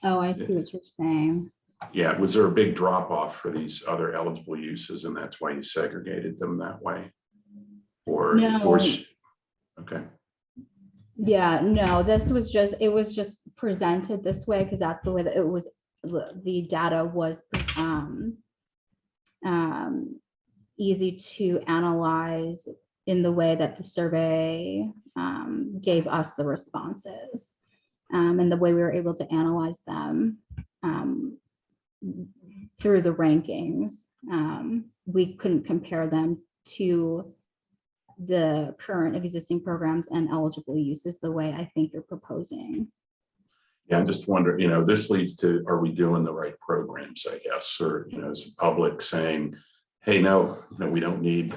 Oh, I see what you're saying. Yeah, was there a big drop off for these other eligible uses and that's why you segregated them that way? Or, No. Okay. Yeah, no, it was just presented this way because that's the way that it was, the data was easy to analyze in the way that the survey gave us the responses, and the way we were able to analyze them through the rankings. We couldn't compare them to the current existing programs and eligible uses the way I think you're proposing. Yeah, I'm just wondering, you know, this leads to, are we doing the right programs, I guess, or, you know, is the public saying, hey, no, we don't need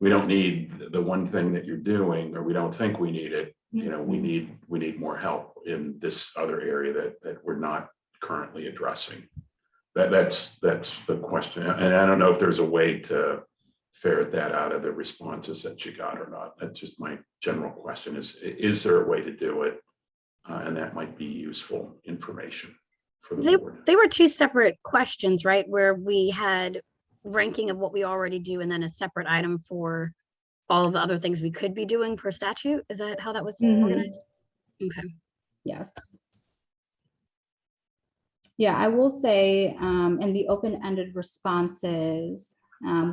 the one thing that you're doing, or we don't think we need it. You know, we need more help in this other area that we're not currently addressing. That's the question. And I don't know if there's a way to ferret that out of the responses that you got or not. That's just my general question is there a way to do it? And that might be useful information for the board. They were 2 separate questions, right? Where we had ranking of what we already do and then a separate item for all of the other things we could be doing per statute. Is that how that was organized? Okay. Yes. Yeah, I will say in the open-ended responses,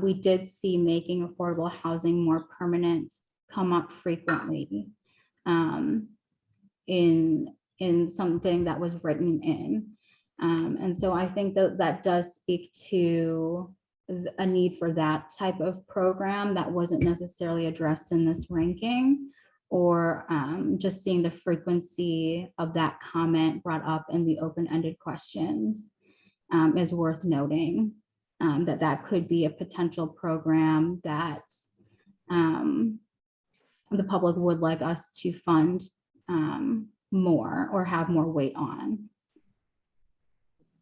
we did see making affordable housing more permanent come up frequently in something that was written in. And so I think that does speak to a need for that type of program that wasn't necessarily addressed in this ranking, or just seeing the frequency of that comment brought up in the open-ended questions is worth noting. That could be a potential program that the public would like us to fund more or have more weight on.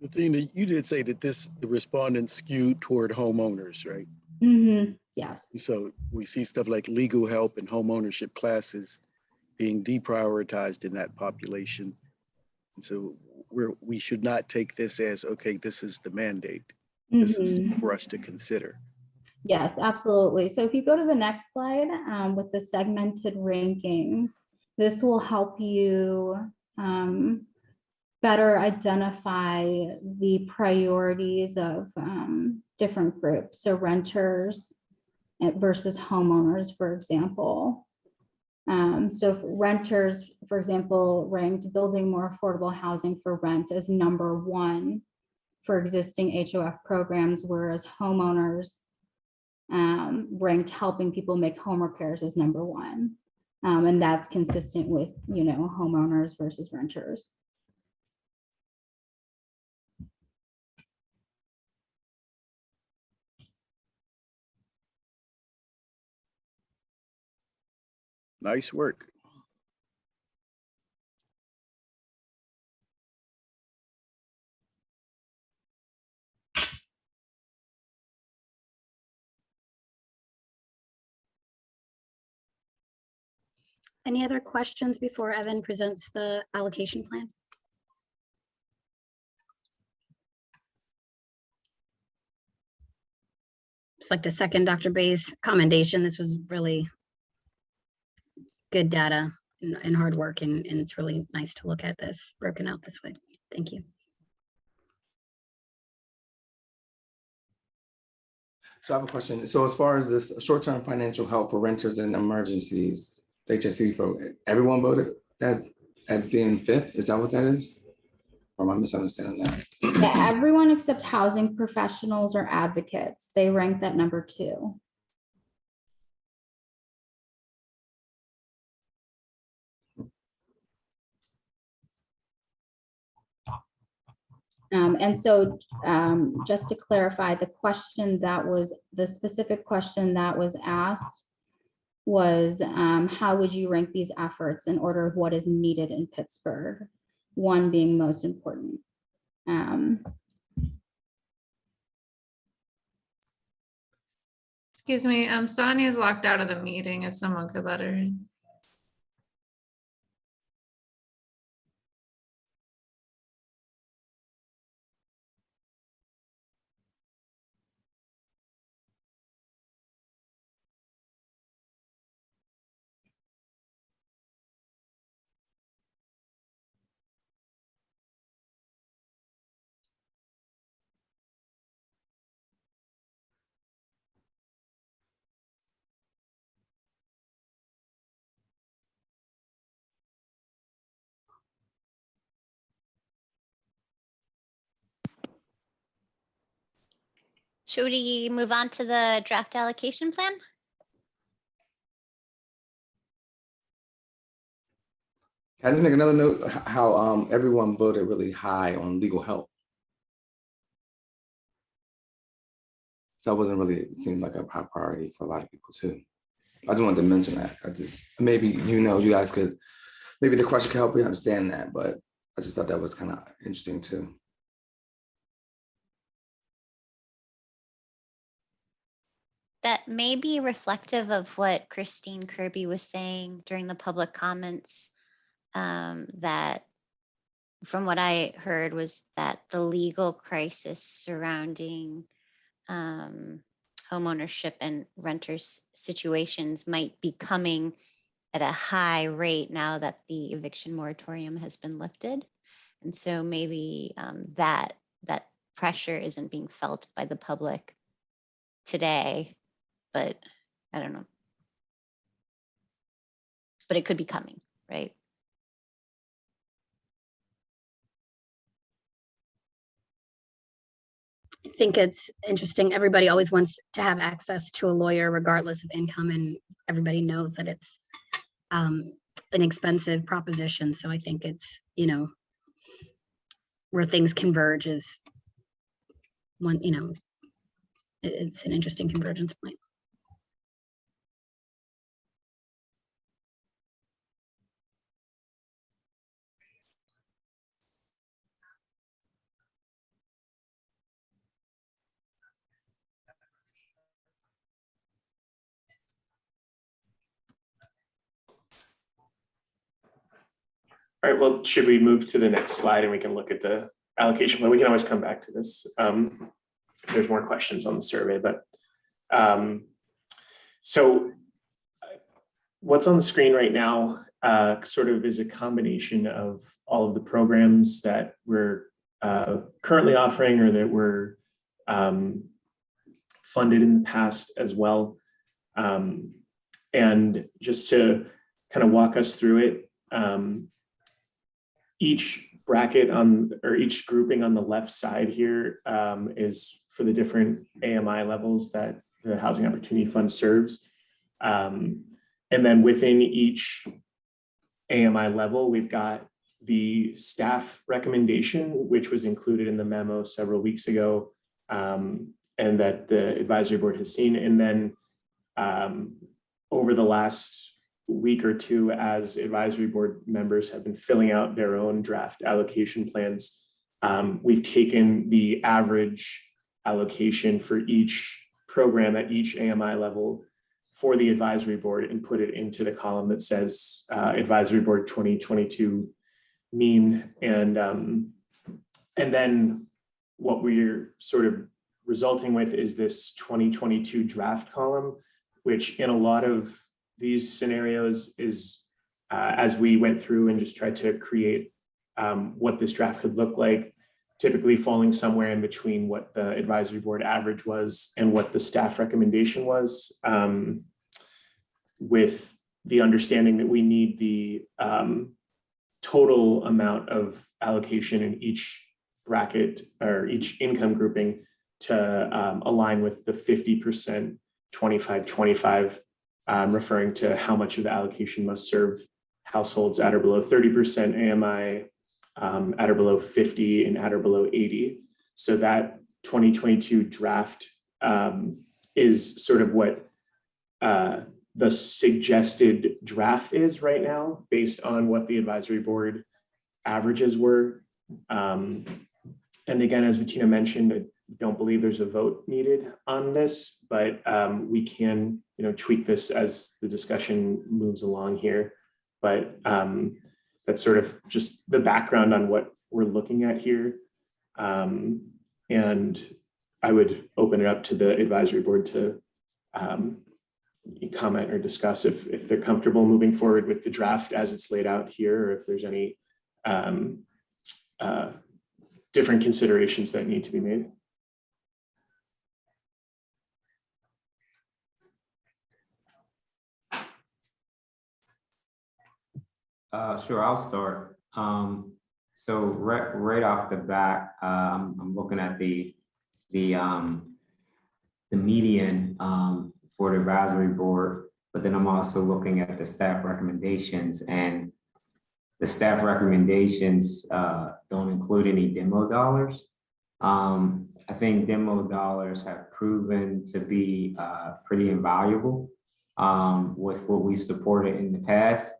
The thing that you did say that the respondents skewed toward homeowners, right? Mm-hmm. Yes. So we see stuff like legal help and home ownership classes being deprioritized in that population. And so we should not take this as, okay, this is the mandate. This is for us to consider. Yes, absolutely. So if you go to the next slide with the segmented rankings, this will help you better identify the priorities of different groups. So renters versus homeowners, for example. So if renters, for example, ranked building more affordable housing for rent as number 1 for existing HOF programs, whereas homeowners ranked helping people make home repairs as number 1. And that's consistent with, you know, homeowners versus renters. Nice work. Any other questions before Evan presents the allocation plan? Just like to second Dr. Bay's commendation. This was really good data and hard work, and it's really nice to look at this broken out this way. Thank you. So I have a question. So as far as this short-term financial help for renters and emergencies, the HSC vote, everyone voted as being fifth? Is that what that is? Or am I misunderstanding that? Yeah, everyone except housing professionals or advocates, they ranked at number 2. And so just to clarify, the specific question that was asked was how would you rank these efforts in order of what is needed in Pittsburgh? 1 being most important. Excuse me, Sonia's locked out of the meeting. If someone could let her in. Should we move on to the draft allocation plan? I just make another note how everyone voted really high on legal help. That wasn't really, it seemed like a high priority for a lot of people too. I just wanted to mention that. Maybe, you guys could, maybe the question could help you understand that, but I just thought that was kind of interesting too. That may be reflective of what Christine Kirby was saying during the public comments. That from what I heard was that the legal crisis surrounding homeownership and renters situations might be coming at a high rate now that the eviction moratorium has been lifted. And so maybe that pressure isn't being felt by the public today, but I don't know. But it could be coming, right? I think it's interesting. Everybody always wants to have access to a lawyer regardless of income, and everybody knows that it's an expensive proposition. So I think it's, where things converge is one, it's an interesting convergence point. All right, well, should we move to the next slide and we can look at the allocation plan? We can always come back to this if there's more questions on the survey, but so what's on the screen right now sort of is a combination of all of the programs that we're currently offering or that were funded in the past as well. And just to kind of walk us through it, each bracket or each grouping on the left side here is for the different AMI levels that the Housing Opportunity Fund serves. And then within each AMI level, we've got the staff recommendation, which was included in the memo several weeks ago, and that the advisory board has seen. And then over the last week or two, as advisory board members have been filling out their own draft allocation plans, we've taken the average allocation for each program at each AMI level for the advisory board and put it into the column that says advisory board 2022 mean. And then what we're sort of resulting with is this 2022 draft column, which in a lot of these scenarios is, as we went through and just tried to create what this draft could look like, typically falling somewhere in between what the advisory board average was and what the staff recommendation was, with the understanding that we need the total amount of allocation in each bracket or each income grouping to align with the 50%, 25-25, referring to how much of the allocation must serve households at or below 30% AMI, at or below 50 and at or below 80. So that 2022 draft is sort of what the suggested draft is right now, based on what the advisory board averages were. And again, as Bettina mentioned, I don't believe there's a vote needed on this, but we can, tweak this as the discussion moves along here. But that's sort of just the background on what we're looking at here. And I would open it up to the advisory board to comment or discuss if they're comfortable moving forward with the draft as it's laid out here, or if there's any different considerations that need to be made. Sure, I'll start. So right off the bat, I'm looking at the median for the advisory board, but then I'm also looking at the staff recommendations, and the staff recommendations don't include any demo dollars. I think demo dollars have proven to be pretty invaluable with what we supported in the past.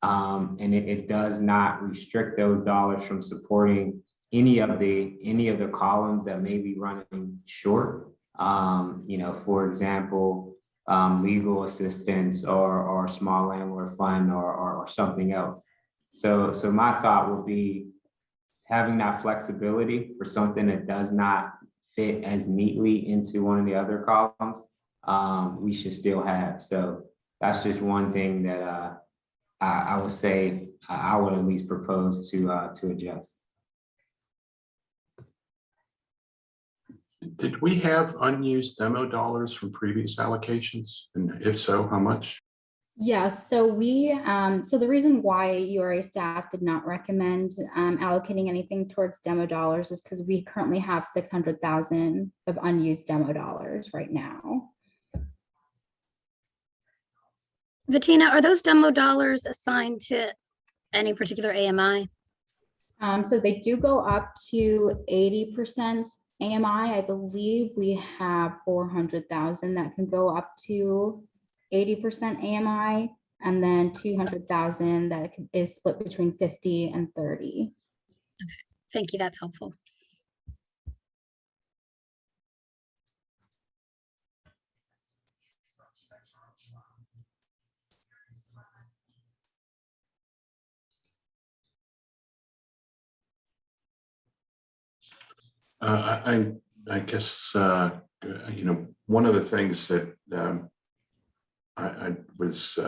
And it does not restrict those dollars from supporting any of the columns that may be running short. For example, legal assistance or small landlord fund or something else. So my thought would be having that flexibility for something that does not fit as neatly into one of the other columns, we should still have. So that's just one thing that I would say I would at least propose to adjust. Did we have unused demo dollars from previous allocations? And if so, how much? Yes, so so the reason why URA staff did not recommend allocating anything towards demo dollars is because we currently have 600,000 of unused demo dollars right now. Bettina, are those demo dollars assigned to any particular AMI? So they do go up to 80% AMI. I believe we have 400,000 that can go up to 80% AMI, and then 200,000 that is split between 50 and 30. Okay, thank you. That's helpful. I guess, one of the things that I was,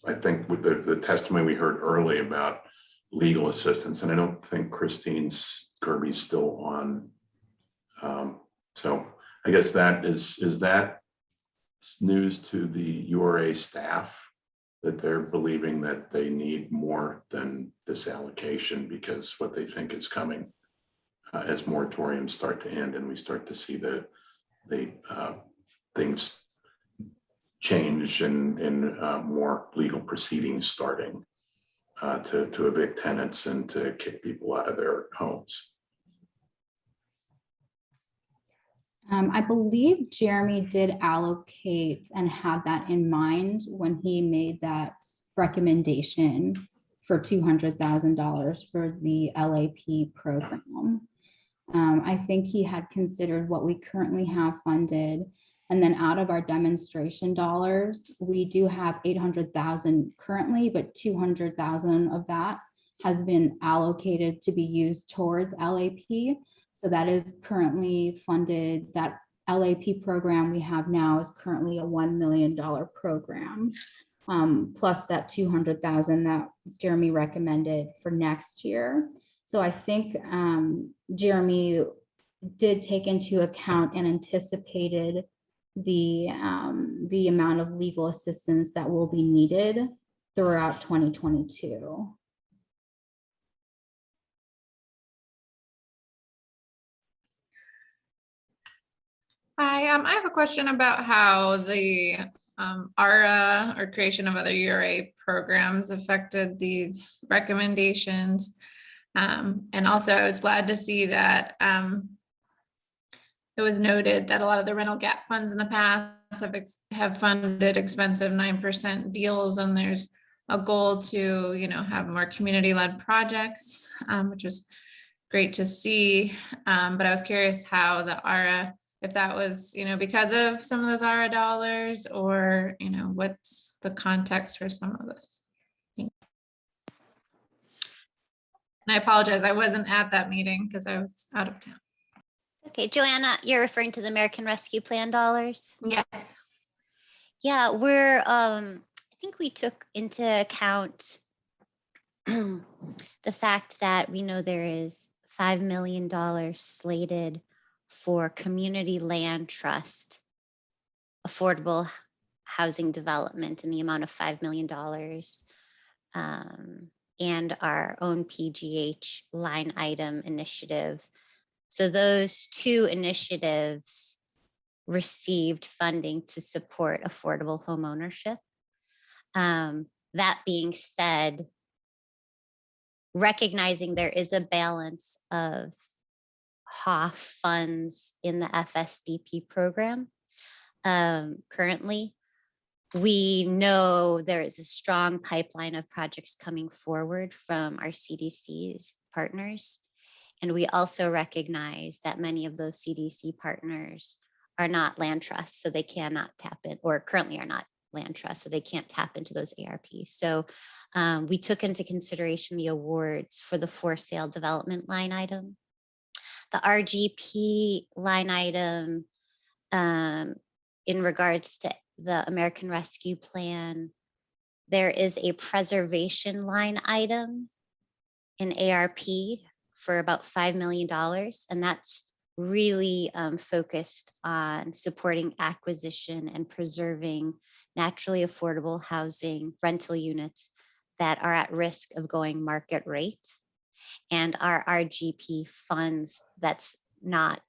I think with the testimony we heard early about legal assistance, and I don't think Christine Kirby's still on. So I guess that is that news to the URA staff that they're believing that they need more than this allocation because what they think is coming as moratoriums start to end and we start to see the things change and more legal proceedings starting to evict tenants and to kick people out of their homes. I believe Jeremy did allocate and had that in mind when he made that recommendation for $200,000 for the LAP program. I think he had considered what we currently have funded. And then out of our demonstration dollars, we do have 800,000 currently, but 200,000 of that has been allocated to be used towards LAP. So that is currently funded. That LAP program we have now is currently a $1 million program, plus that 200,000 that Jeremy recommended for next year. So I think Jeremy did take into account and anticipated the amount of legal assistance that will be needed throughout 2022. I have a question about how the ARA or creation of other URA programs affected these recommendations. And also I was glad to see that it was noted that a lot of the rental gap funds in the past have funded expensive 9% deals, and there's a goal to, you know, have more community-led projects, which was great to see. But I was curious how the ARA, if that was, you know, because of some of those ARA dollars, or, you know, what's the context for some of this? And I apologize, I wasn't at that meeting because I was out of town. Okay, Joanna, you're referring to the American Rescue Plan dollars? Yes. Yeah, we're, I think we took into account the fact that we know there is $5 million slated for community land trust, affordable housing development in the amount of $5 million, and our own PGH line item initiative. So those two initiatives received funding to support affordable home ownership. That being said, recognizing there is a balance of HOF funds in the FSDP program. Currently, we know there is a strong pipeline of projects coming forward from our CDC's partners. And we also recognize that many of those CDC partners are not land trusts, so they cannot tap in, or currently are not land trusts, so they can't tap into those ARPs. So we took into consideration the awards for the for sale development line item. The RGP line item in regards to the American Rescue Plan, there is a preservation line item in ARP for about $5 million. And that's really focused on supporting acquisition and preserving naturally affordable housing rental units that are at risk of going market rate. And our RGP funds, that's not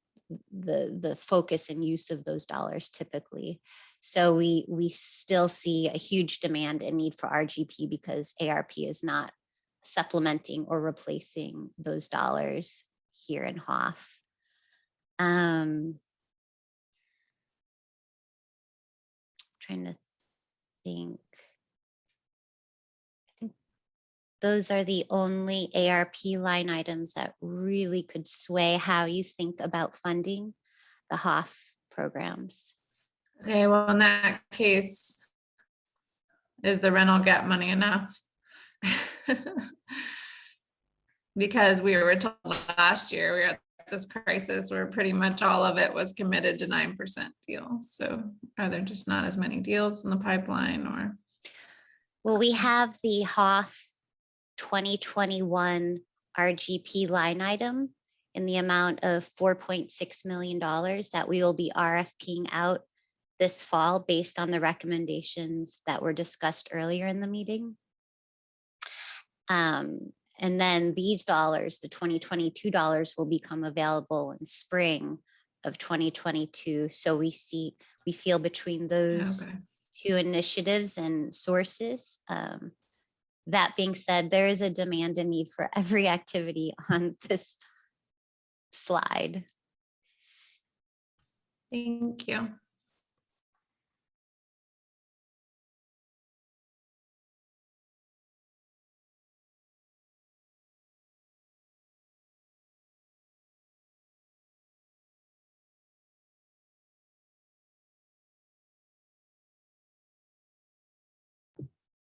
the focus and use of those dollars typically. So we still see a huge demand and need for RGP because ARP is not supplementing or replacing those dollars here in HOF. Trying to think. I think those are the only ARP line items that really could sway how you think about funding the HOF programs. Okay, well, in that case, is the rental gap money enough? Because we were told last year, we were at this crisis where pretty much all of it was committed to 9% deals. So are there just not as many deals in the pipeline, or? Well, we have the HOF 2021 RGP line item in the amount of $4.6 million that we will be RFPing out this fall based on the recommendations that were discussed earlier in the meeting. And then these dollars, the 2022 dollars, will become available in spring of 2022. So we feel between those two initiatives and sources. That being said, there is a demand and need for every activity on this slide. Thank you.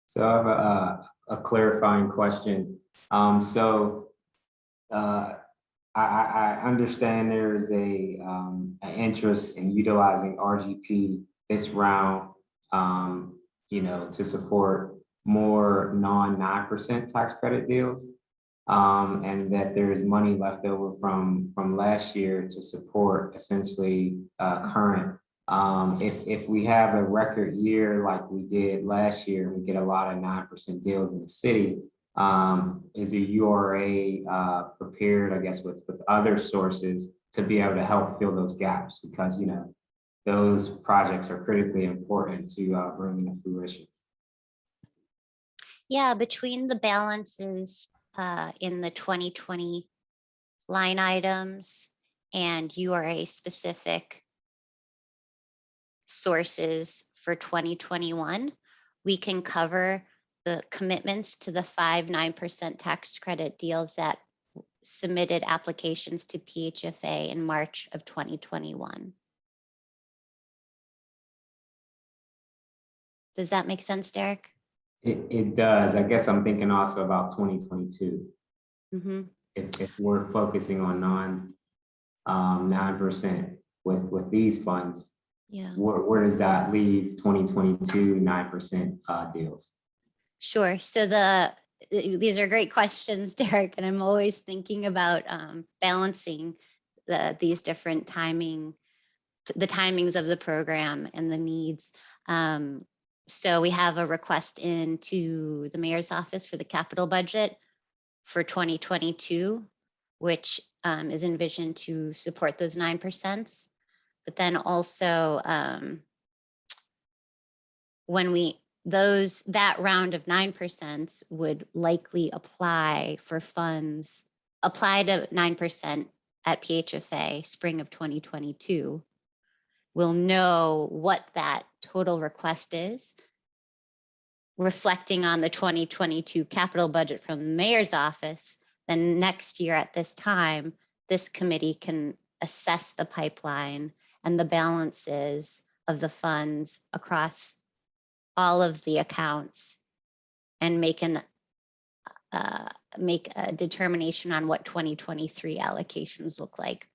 So I have a clarifying question. I understand there is an interest in utilizing RGP this round, to support more non-9% tax credit deals. And that there is money left over from last year to support essentially current. If we have a record year like we did last year, we get a lot of 9% deals in the city. Is the URA prepared, I guess, with other sources to be able to help fill those gaps? Because, those projects are critically important to bring into fruition. Yeah, between the balances in the 2020 line items and URA specific sources for 2021, we can cover the commitments to the 9% tax credit deals that submitted applications to PHFA in March of 2021. Does that make sense, Derek? It does. I guess I'm thinking also about 2022. Mm-hmm. If we're focusing on 9% with these funds, yeah, where does that leave 2022 9% deals? Sure. So these are great questions, Derek, and I'm always thinking about balancing these different the timings of the program and the needs. So we have a request into the mayor's office for the capital budget for 2022, which is envisioned to support those 9%. But then also that round of 9% would likely apply to 9% at PHFA spring of 2022. We'll know what that total request is, reflecting on the 2022 capital budget from the mayor's office. Then next year at this time, this committee can assess the pipeline and the balances of the funds across all of the accounts and make a determination on what 2023 allocations look like.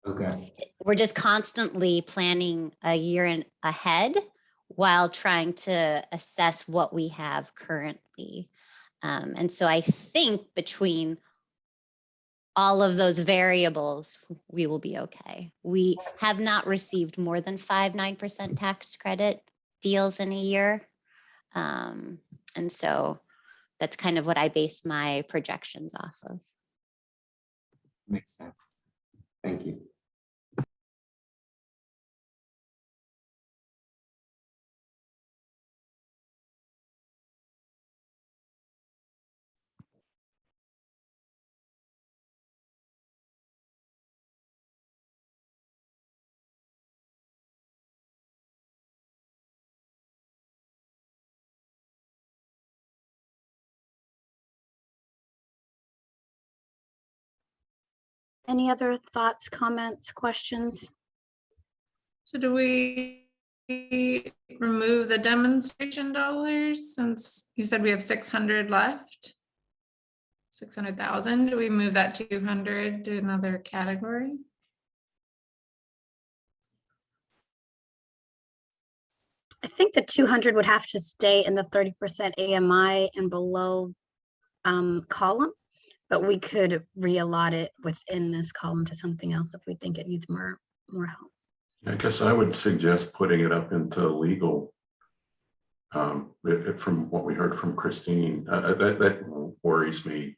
Okay. We're just constantly planning a year ahead while trying to assess what we have currently. And so I think between all of those variables, we will be okay. We have not received more than 9% tax credit deals in a year. And so that's kind of what I base my projections off of. Makes sense. Thank you. Any other thoughts, comments, questions? So do we remove the demonstration dollars since you said we have 600 left? 600,000, do we move that 200 to another category? I think the 200 would have to stay in the 30% AMI and below column, but we could reallot it within this column to something else if we think it needs more help. I guess I would suggest putting it up into legal. From what we heard from Christine, that worries me.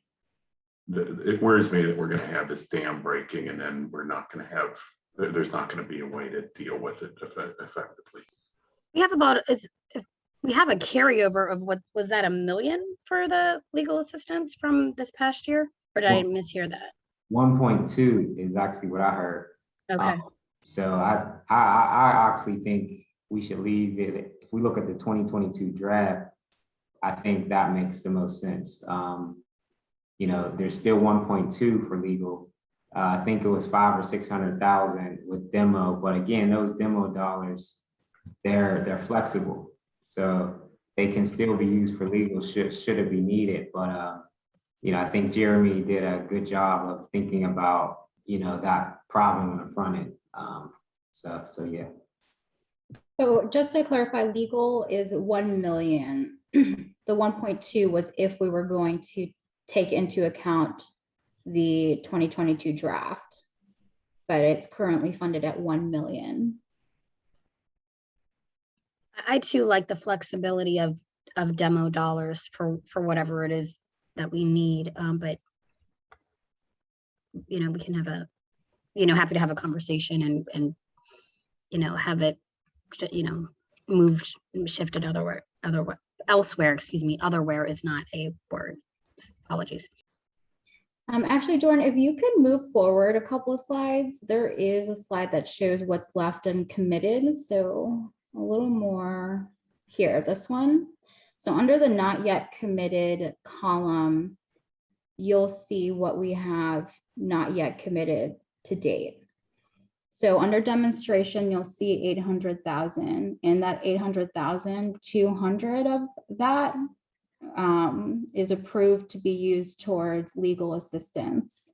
It worries me that we're going to have this dam breaking and then we're not going to have, there's not going to be a way to deal with it effectively. We have if we have a carryover of what was that, $1 million for the legal assistance from this past year, or did I mishear that? 1.2 is actually what I heard. Okay. So I actually think we should leave it. If we look at the 2022 draft, I think that makes the most sense. You know, there's still 1.2 for legal. I think it was 500,000 or 600,000 with demo, but again, those demo dollars, they're flexible, so they can still be used for legal should it be needed. But you know, I think Jeremy did a good job of thinking about, you know, that problem on the front end. So yeah. So just to clarify, legal is 1 million. The 1.2 was if we were going to take into account the 2022 draft, but it's currently funded at 1 million. I too like the flexibility of demo dollars for whatever it is that we need. But you know, we can have a, you know, happy to have a conversation and you know, have it, you know, moved, shifted elsewhere, excuse me. Otherwhere is not a word. Apologies. Actually, Jordan, if you could move forward a couple of slides, there is a slide that shows what's left uncommitted. So a little more here, this one. So under the not yet committed column, you'll see what we have not yet committed to date. So under demonstration, you'll see 800,000, and that 800,000, 200 of that is approved to be used towards legal assistance.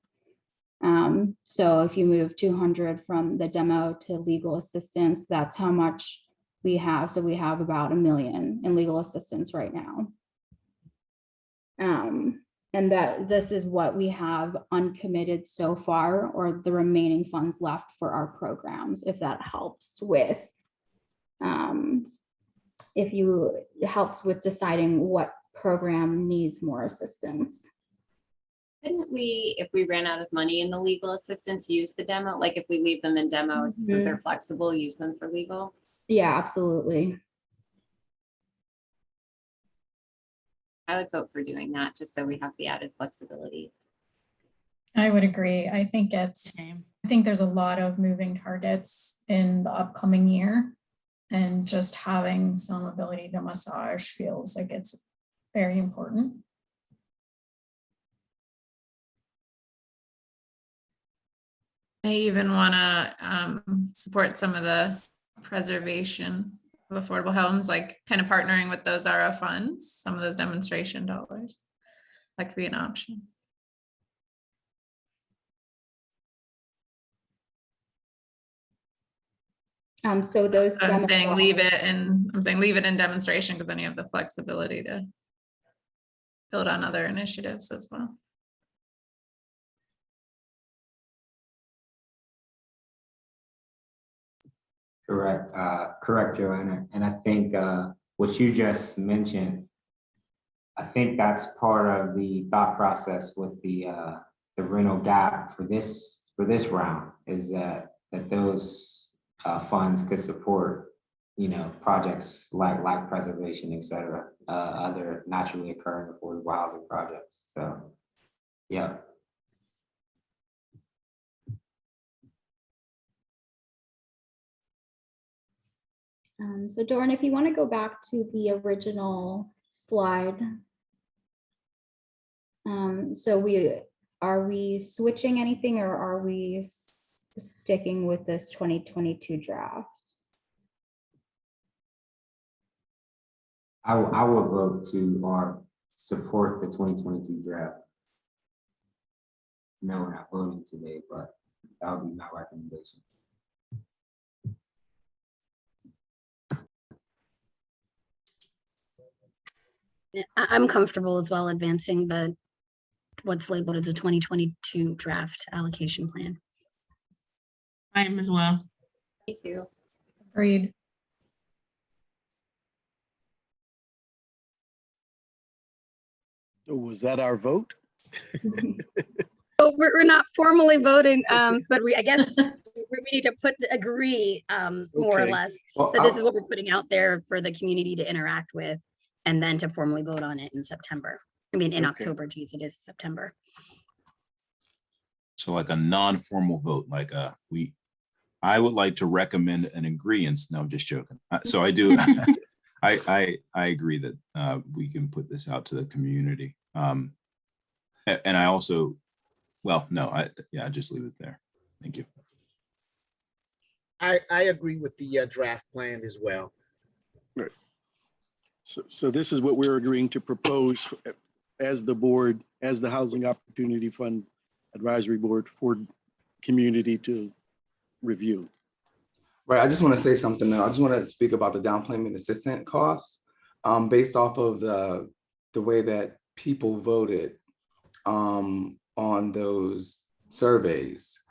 So if you move 200 from the demo to legal assistance, that's how much we have. So we have about 1 million in legal assistance right now. And that this is what we have uncommitted so far, or the remaining funds left for our programs, if that helps with, helps with deciding what program needs more assistance. Couldn't we, if we ran out of money in the legal assistance, use the demo? Like if we leave them in demo, because they're flexible, use them for legal? Yeah, absolutely. I would vote for doing that, just so we have the added flexibility. I would agree. I think there's a lot of moving targets in the upcoming year, and just having some ability to massage feels like it's very important. I even want to support some of the preservation of affordable homes, like kind of partnering with those ARA funds, some of those demonstration dollars. That could be an option. So those. So I'm saying leave it in demonstration, because then you have the flexibility to build on other initiatives as well. Correct, Joanna. And I think what you just mentioned, I think that's part of the thought process with the rental gap for this round, is that those funds could support, you know, projects like preservation, et cetera, other naturally occurring affordable housing projects. So, yeah. So Doran, if you want to go back to the original slide. So are we switching anything, or are we sticking with this 2022 draft? I would vote to support the 2022 draft. No, we're not voting today, but that would be my recommendation. I'm comfortable as well advancing what's labeled as the 2022 draft allocation plan. I am as well. Thank you. Agreed. So was that our vote? So we're not formally voting, but I guess we need to agree more or Okay. less. Well, So this is what we're putting out there for the community to interact with, and then to formally vote on it in September. I mean, in Okay. October, geez, it is September. So like a non-formal vote, like we I would like to recommend an agreement. No, I'm just joking. So I do. I agree that we can put this out to the community. And I also, well, no, I just leave it there. Thank you. I agree with the draft plan as well. Right. So this is what we're agreeing to propose as the board, as the Housing Opportunity Fund Advisory Board for community to review. Right, I just want to say something though. I just want to speak about the down payment assistant costs based off of the way that people voted on those surveys.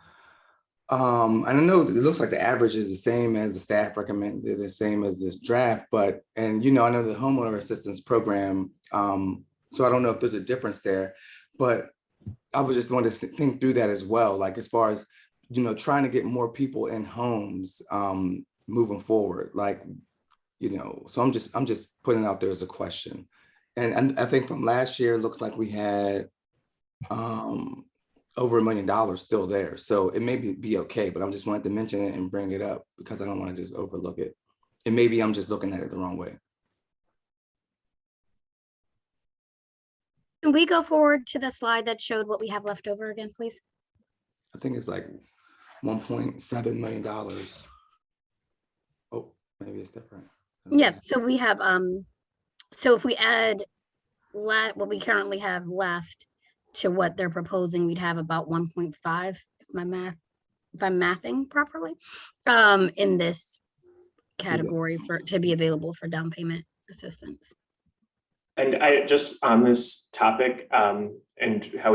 And I know it looks like the average is the same as the staff recommended, the same as this draft, but, and you know, I know the homeowner assistance program, so I don't know if there's a difference there, but I was just wanting to think through that as well, like as far as, you know, trying to get more people in homes moving forward, like, you know, so I'm just putting it out there as a question. And I think from last year, it looks like we had over $1 million still there. So it may be okay, but I just wanted to mention it and bring it up because I don't want to just overlook it. And maybe I'm just looking at it the wrong way. Can we go forward to the slide that showed what we have left over again, please? I think it's like $1.7 million. Oh, maybe it's different. Yeah, so we have, so if we add what we currently have left to what they're proposing, we'd have about 1.5, if I'm mathing properly, in this category to be available for down payment assistance. And I just on this topic and how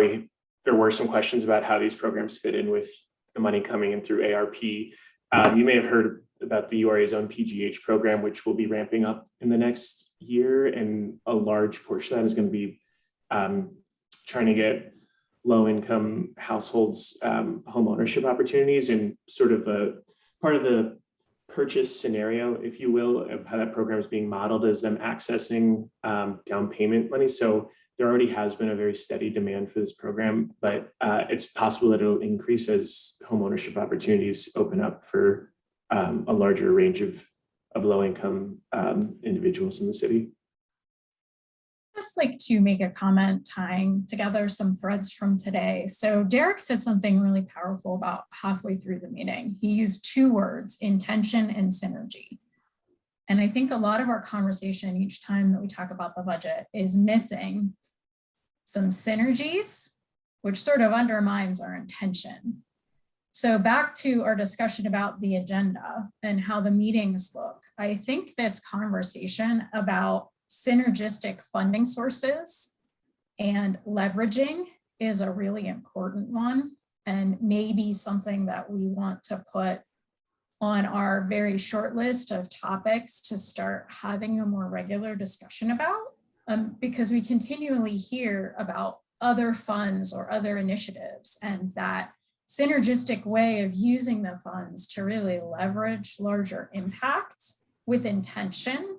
there were some questions about how these programs fit in with the money coming in through ARP. You may have heard about the URA's own PGH program, which will be ramping up in the next year. And a large portion of that is going to be trying to get low income households home ownership opportunities, and sort of a part of the purchase scenario, if you will, of how that program is being modeled is them accessing down payment money. So there already has been a very steady demand for this program, but it's possible that it'll increase as home ownership opportunities open up for a larger range of low income individuals in the city. Just like to make a comment tying together some threads from today. So Derek said something really powerful about halfway through the meeting. He used two words, intention and synergy. And I think a lot of our conversation each time that we talk about the budget is missing some synergies, which sort of undermines our intention. So back to our discussion about the agenda and how the meetings look. I think this conversation about synergistic funding sources and leveraging is a really important one, and maybe something that we want to put on our very short list of topics to start having a more regular discussion about, because we continually hear about other funds or other initiatives, and that synergistic way of using the funds to really leverage larger impacts with intention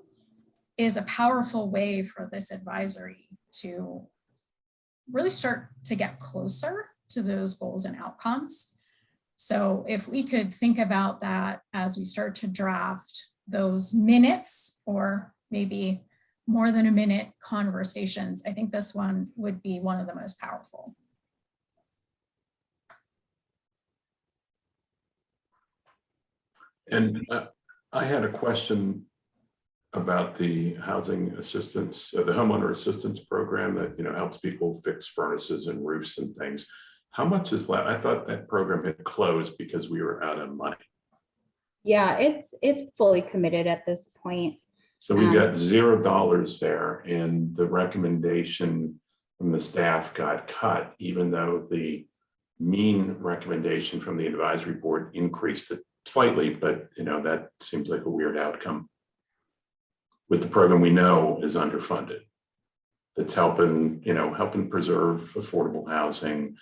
is a powerful way for this advisory to really start to get closer to those goals and outcomes. So if we could think about that as we start to draft those minutes, or maybe more than a minute conversations, I think this one would be one of the most powerful. And I had a question about the housing assistance, the homeowner assistance program that, you know, helps people fix furnaces and roofs and things. How much is left? I thought that program had closed because we were out of money. Yeah, it's fully committed at this point. So we got $0 there, and the recommendation from the staff got cut, even though the mean recommendation from the advisory board increased it slightly, but you know, that seems like a weird outcome with the program we know is underfunded. That's helping, you know, helping preserve affordable housing,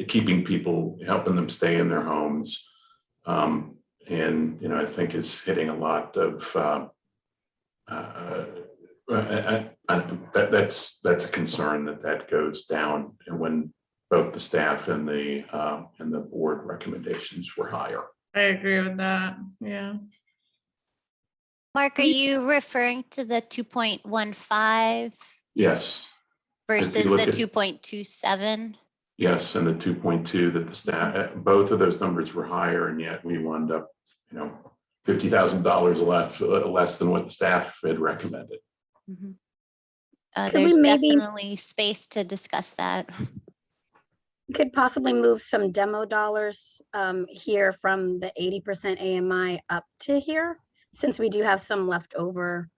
keeping people, helping them stay in their homes. And, you know, I think is hitting a lot of, that's a concern that goes down, and when both the staff and the board recommendations were higher. I agree with that. Yeah. Mark, are you referring to the 2.15 Yes. versus look the at- 2.27? Yes, and the 2.2 that the staff, both of those numbers were higher, and yet we wound up, $50,000 less than what the staff had recommended. Could we There's maybe- definitely space to discuss that. Could possibly move some demo dollars here from the 80% AMI up to here, since we do have some left over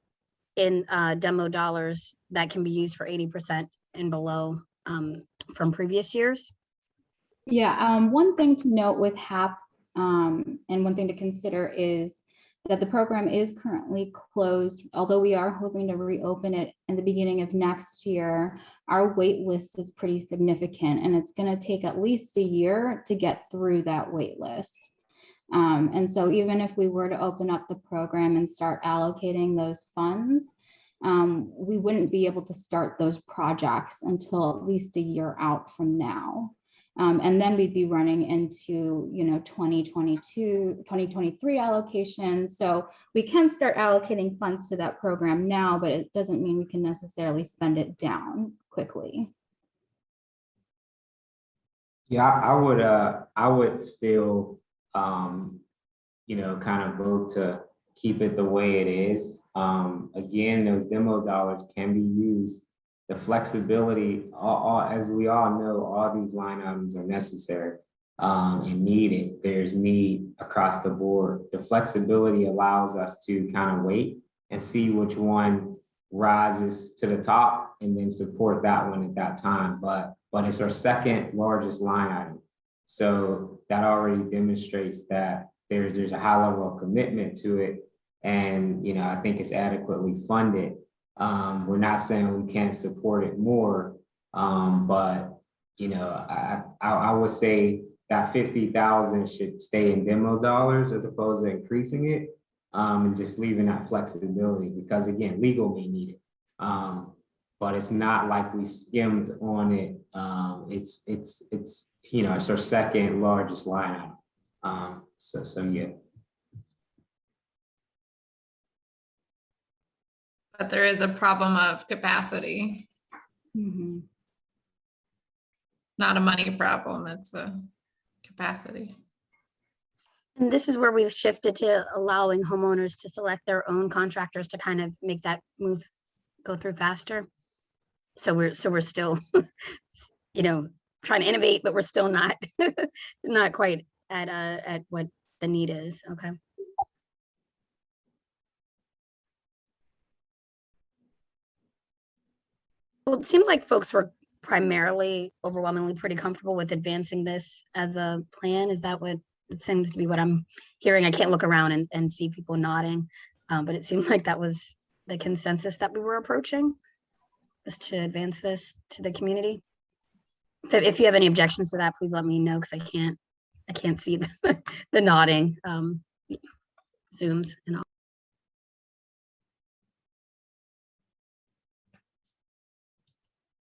in demo dollars that can be used for 80% and below from previous years. Yeah, one thing to note with HAP and one thing to consider is that the program is currently closed. Although we are hoping to reopen it in the beginning of next year, our wait list is pretty significant, and it's going to take at least a year to get through that wait list. And so even if we were to open up the program and start allocating those funds, we wouldn't be able to start those projects until at least a year out from now. And then we'd be running into, 2022, 2023 allocations. So we can start allocating funds to that program now, but it doesn't mean we can necessarily spend it down quickly. Yeah, I would still, kind of vote to keep it the way it is. Again, those demo dollars can be used. The flexibility, as we all know, all these line items are necessary and needed. There's need across the board. The flexibility allows us to kind of wait and see which one rises to the top and then support that one at that time. But it's our second largest line item. So that already demonstrates that there's a high level of commitment to it. And, I think it's adequately funded. We're not saying we can't support it more, but I would say that 50,000 should stay in demo dollars as opposed to increasing it, and just leaving that flexibility because again, legal may need it, but it's not like we skimmed on it. It's our second largest line item. So yeah. But there is a problem of capacity, not a money problem, it's a capacity. And this is where we've shifted to allowing homeowners to select their own contractors to kind of make that move go through faster. So we're still, trying to innovate, but we're still not not quite at what the need is. Okay. Well, it seemed like folks were primarily overwhelmingly pretty comfortable with advancing this as a plan. Is that what it seems to be what I'm hearing? I can't look around and see people nodding, but it seemed like that was the consensus that we were approaching, was to advance this to the community. If you have any objections to that, please let me know because I can't see the nodding Zooms and all.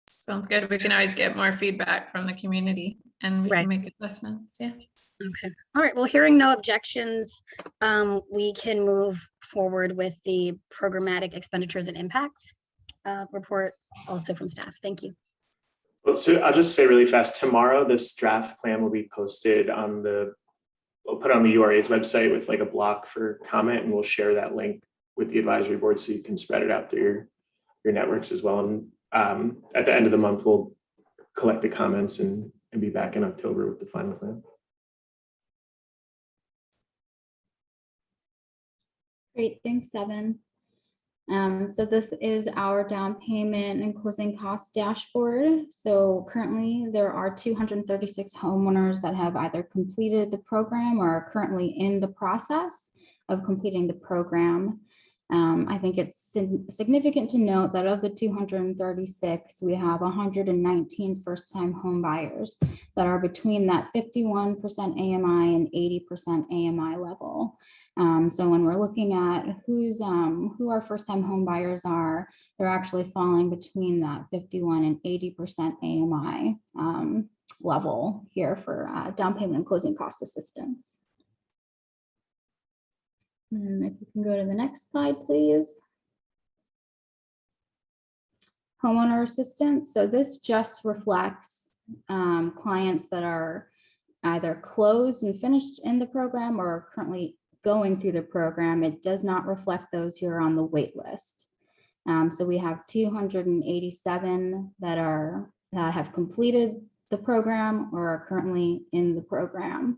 Sounds good. We can always get more feedback from the community and we can make adjustments. Yeah. Okay. All right. Well, hearing no objections, we can move forward with the programmatic expenditures and impacts report also from staff. Thank you. Well, so I'll just say really fast, tomorrow, this draft plan will be posted we'll put on the URA's website with like a block for comment, and we'll share that link with the advisory board so you can spread it out through your networks as well. And at the end of the month, we'll collect the comments and be back in October with the final plan. Great, thanks, Evan. So this is our down payment and closing cost dashboard. So currently there are 236 homeowners that have either completed the program or are currently in the process of completing the program. I think it's significant to note that of the 236, we have 119 first-time home buyers that are between that 51% AMI and 80% AMI level. So when we're looking at who our first-time home buyers are, they're actually falling between that 51 and 80% AMI level here for down payment and closing cost assistance. And if you can go to the next slide, please. Homeowner assistance. So this just reflects clients that are either closed and finished in the program or are currently going through the program. It does not reflect those who are on the wait list. So we have 287 that have completed the program or are currently in the program.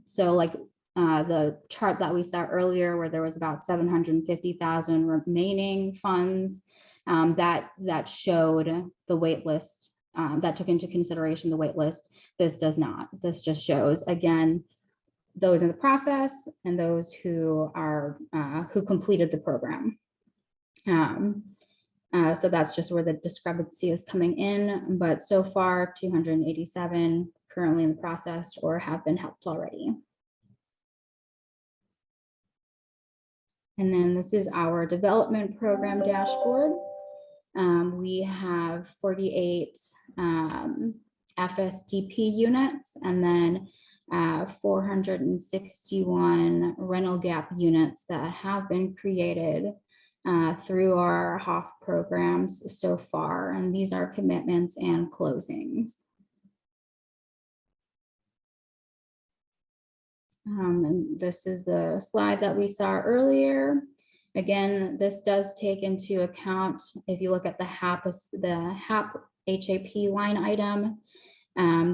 So like the chart that we saw earlier, where there was about 750,000 remaining funds, that showed the wait list, that took into consideration the wait list. This does not. This just shows, again, those in the process and those who are who completed the program. So that's just where the discrepancy is coming in. But so far, 287 currently in the process or have been helped already. And then this is our development program dashboard. We have 48 FSDP units and then 461 rental gap units that have been created through our HOF programs so far. And these are commitments and closings. And this is the slide that we saw earlier. Again, this does take into account, if you look at the HAP HAP line item,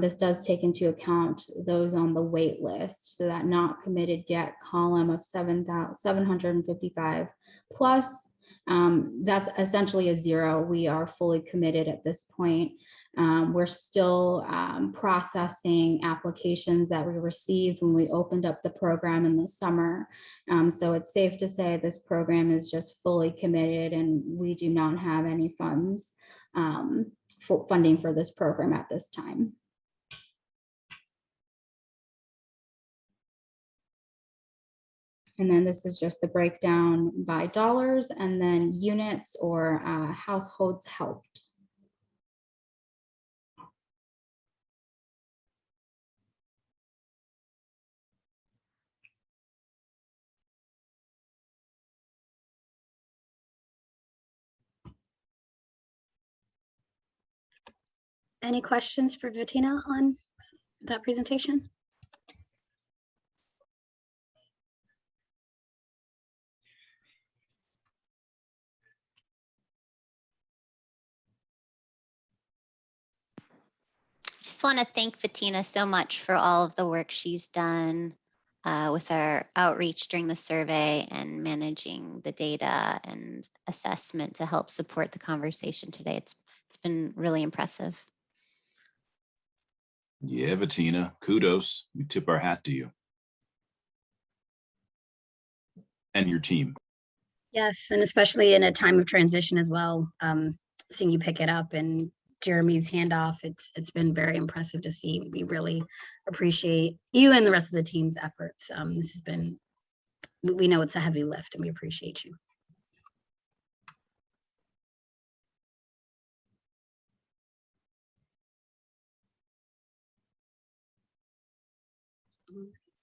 this does take into account those on the wait list. So that not committed yet column of 755 plus, that's essentially a zero. We are fully committed at this point. We're still processing applications that we received when we opened up the program in the summer. So it's safe to say this program is just fully committed and we do not have any funds for funding for this program at this time. And then this is just the breakdown by dollars and then units or households helped. Any questions for Bettina on that presentation? Just want to thank Bettina so much for all of the work she's done with our outreach during the survey and managing the data and assessment to help support the conversation today. It's been really impressive. Yeah, Bettina, kudos. We tip our hat to you and your team. Yes, and especially in a time of transition as well, seeing you pick it up and Jeremy's handoff, it's been very impressive to see. We really appreciate you and the rest of the team's efforts. This has been, we know it's a heavy lift and we appreciate you.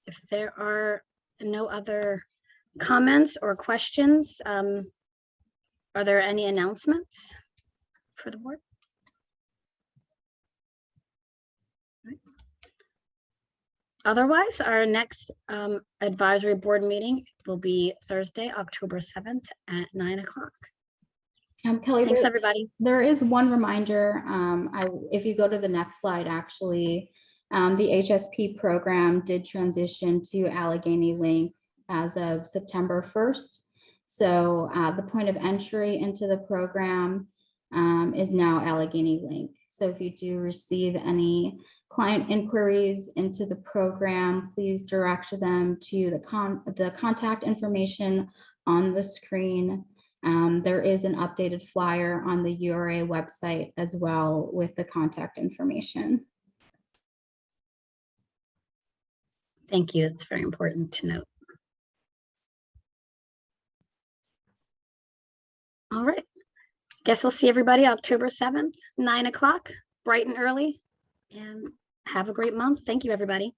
If there are no other comments or questions, are there any announcements for the board? Otherwise, our next advisory board meeting will be Thursday, October 7th at 9 o'clock. Kelly, Thanks, everybody. There is one reminder. If you go to the next slide, actually, the HSP program did transition to Allegheny Link as of September 1st. So the point of entry into the program is now Allegheny Link. So if you do receive any client inquiries into the program, please direct them to the contact information on the screen. There is an updated flyer on the URA website as well with the contact information. Thank you. It's very important to note. All right. Guess we'll see everybody October 7th, 9 o'clock, bright and early. And have a great month. Thank you, everybody.